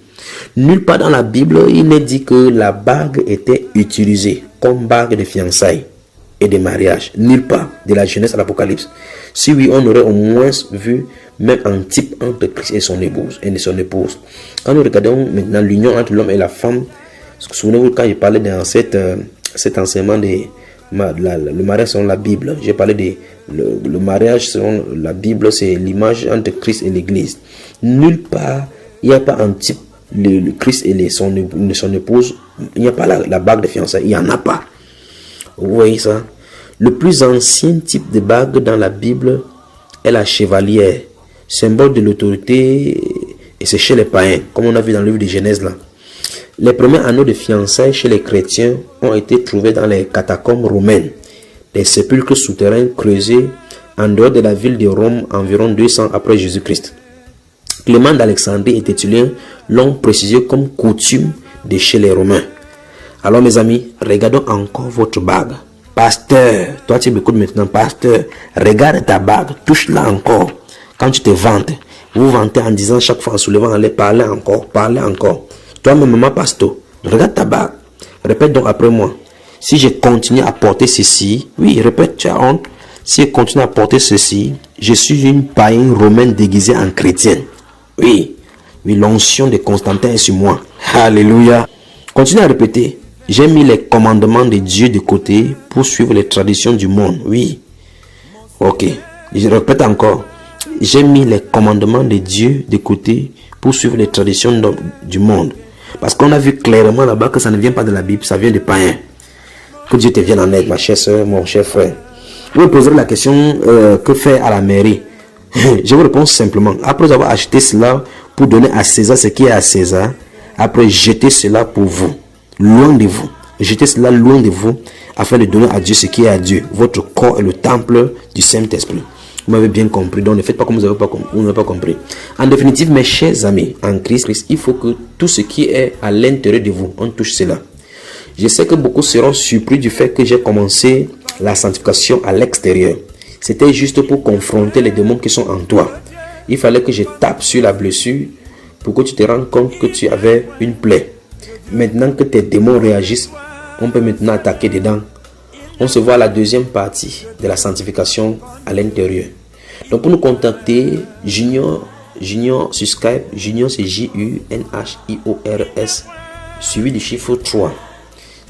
[SPEAKER 1] Nulle part dans la Bible, il n'est dit que la bague était utilisée comme bague de fiançailles et de mariage. Nulle part, de la Genèse à l'Apocalypse. Si oui, on aurait au moins vu même un type entre Christ et son épouse. Quand nous regardons maintenant l'union entre l'homme et la femme, souvenez-vous quand je parlais dans cet enseignement le mariage selon la Bible, j'ai parlé de le mariage selon la Bible, c'est l'image entre Christ et l'Église. Nulle part, il n'y a pas un type, le Christ et son épouse, il n'y a pas la bague de fiançailles, il n'y en a pas. Vous voyez ça? Le plus ancien type de bague dans la Bible est la chevalière, symbole de l'autorité, et c'est chez les païens, comme on a vu dans le livre de Genèse là. Les premiers anneaux de fiançailles chez les chrétiens ont été trouvés dans les catacombes romaines, des sépulcres souterrains creusés en dehors de la ville de Rome environ 200 après Jésus-Christ. Clément d'Alexandrie et Tertullien l'ont précisé comme coutume de chez les Romains. Alors mes amis, regardons encore votre bague. Pasteur, toi tu m'écoutes maintenant, pasteur, regarde ta bague, touche-la encore. Quand tu te vantes, vous vantez en disant chaque fois en soulevant, allez parler encore. Toi-même, maman pasteur, regarde ta bague. Répète donc après moi. Si je continue à porter ceci, oui, répète, tu as honte. Si je continue à porter ceci, je suis une païenne romaine déguisée en chrétienne. Oui, l'onction de Constantin est sur moi. Alléluia. Continue à répéter. J'ai mis les commandements de Dieu de côté pour suivre les traditions du monde. Oui. Ok. Je répète encore. J'ai mis les commandements de Dieu de côté pour suivre les traditions du monde. Parce qu'on a vu clairement là-bas que ça ne vient pas de la Bible, ça vient des païens. Que Dieu te vienne en aide, ma chère soeur, mon cher frère. Vous me poserez la question, que faire à la mairie? Je vous réponds simplement. Après avoir acheté cela pour donner à César ce qui est à César, après jetez cela pour vous, loin de vous. Jetez cela loin de vous, afin de donner à Dieu ce qui est à Dieu. Votre corps est le temple du Saint-Esprit. Vous m'avez bien compris, donc ne faites pas comme vous n'avez pas compris. En définitive, mes chers amis, en Christ, il faut que tout ce qui est à l'intérieur de vous, on touche cela. Je sais que beaucoup seront surpris du fait que j'ai commencé la sanctification à l'extérieur. C'était juste pour confronter les démons qui sont en toi. Il fallait que je tape sur la blessure pour que tu te rendes compte que tu avais une plaie. Maintenant que tes démons réagissent, on peut maintenant attaquer dedans. On se voit à la deuxième partie de la sanctification à l'intérieur. Donc pour nous contacter, Junior sur Skype, Junior c'est Juniors, suivi du chiffre 3.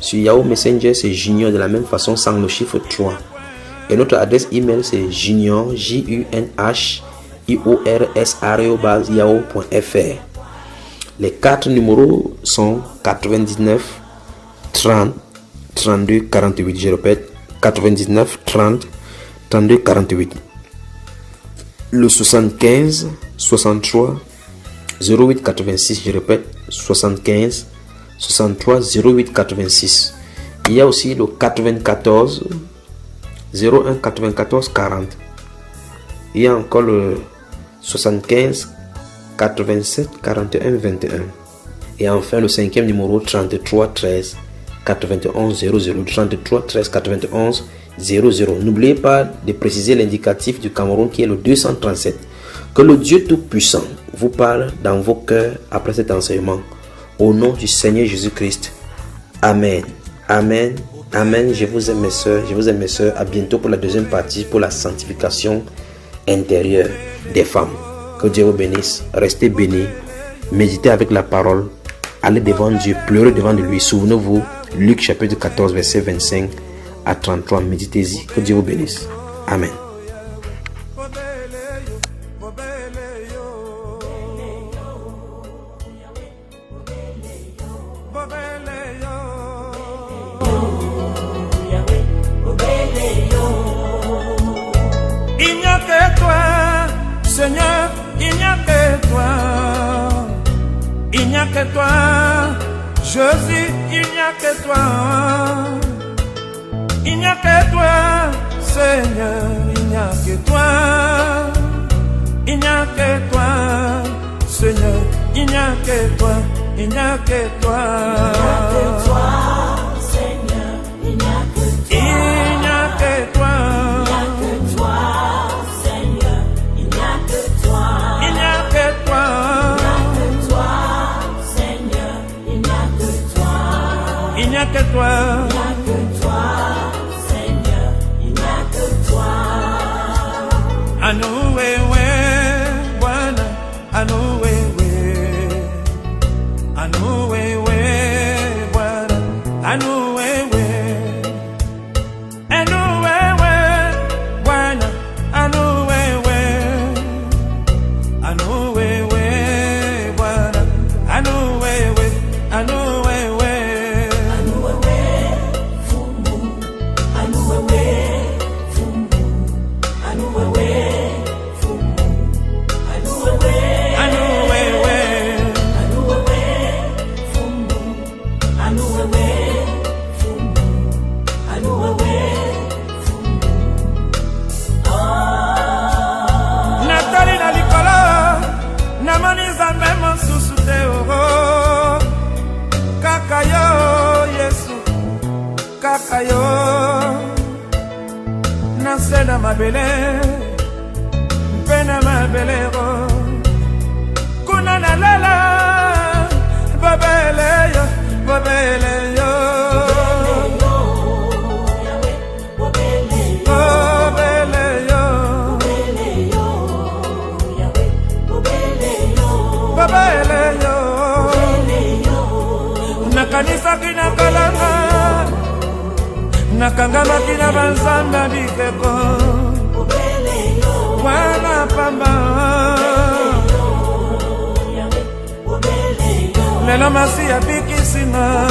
[SPEAKER 1] Sur Yahoo Messenger, c'est Junior de la même façon sans le chiffre 3. Et notre adresse email, c'est junior, juniors@yahoo.fr. Les 4 numéros sont 99 30 32 48. Je répète, 99 30 32 48. Le 75 63 08 86. Je répète, 75 63 08 86. Il y a aussi le 94 01 94 40. Il y a encore le 75 87 41 21. Et enfin le 5e numéro 33 13 91 00. 33 13 91 00. N'oubliez pas de préciser l'indicatif du Cameroun qui est le 237. Que le Dieu Tout-Puissant vous parle dans vos cœurs après cet enseignement. Au nom du Seigneur Jésus-Christ. Amen. Amen. Amen. Je vous aime mes soeurs. Je vous aime mes soeurs. À bientôt pour la deuxième partie pour la sanctification intérieure des femmes. Que Dieu vous bénisse. Restez bénis. Méditez avec la parole. Allez devant Dieu. Pleurez devant lui. Souvenez-vous. Luc chapitre 14 verset 25 à 33. Méditez-y. Que Dieu vous bénisse. Amen.
[SPEAKER 2] Il n'y a que toi, Seigneur, il n'y a que toi. Il n'y a que toi, Jésus, il n'y a que toi. Il n'y a que toi, Seigneur, il n'y a que toi. Il n'y a que toi, Seigneur, il n'y a que toi. Il n'y a que toi. Seigneur, il n'y a que toi. Il n'y a que toi. Il n'y a que toi, Seigneur, il n'y a que toi. Anouewe, Bwana, Anouewe, Anouewe, Bwana, Anouewe, Anouewe, Bwana, Anouewe, Anouewe, Bwana, Anouewe, Anouewe. Kakayo Nasena mabele Pena mabelero Kuna na lala Babeleyo Babeleyo Babeleyo Nakanisa kinakalanga Nakangama kina banzamba bikeko Wana pamba Lelo masi ya bikisima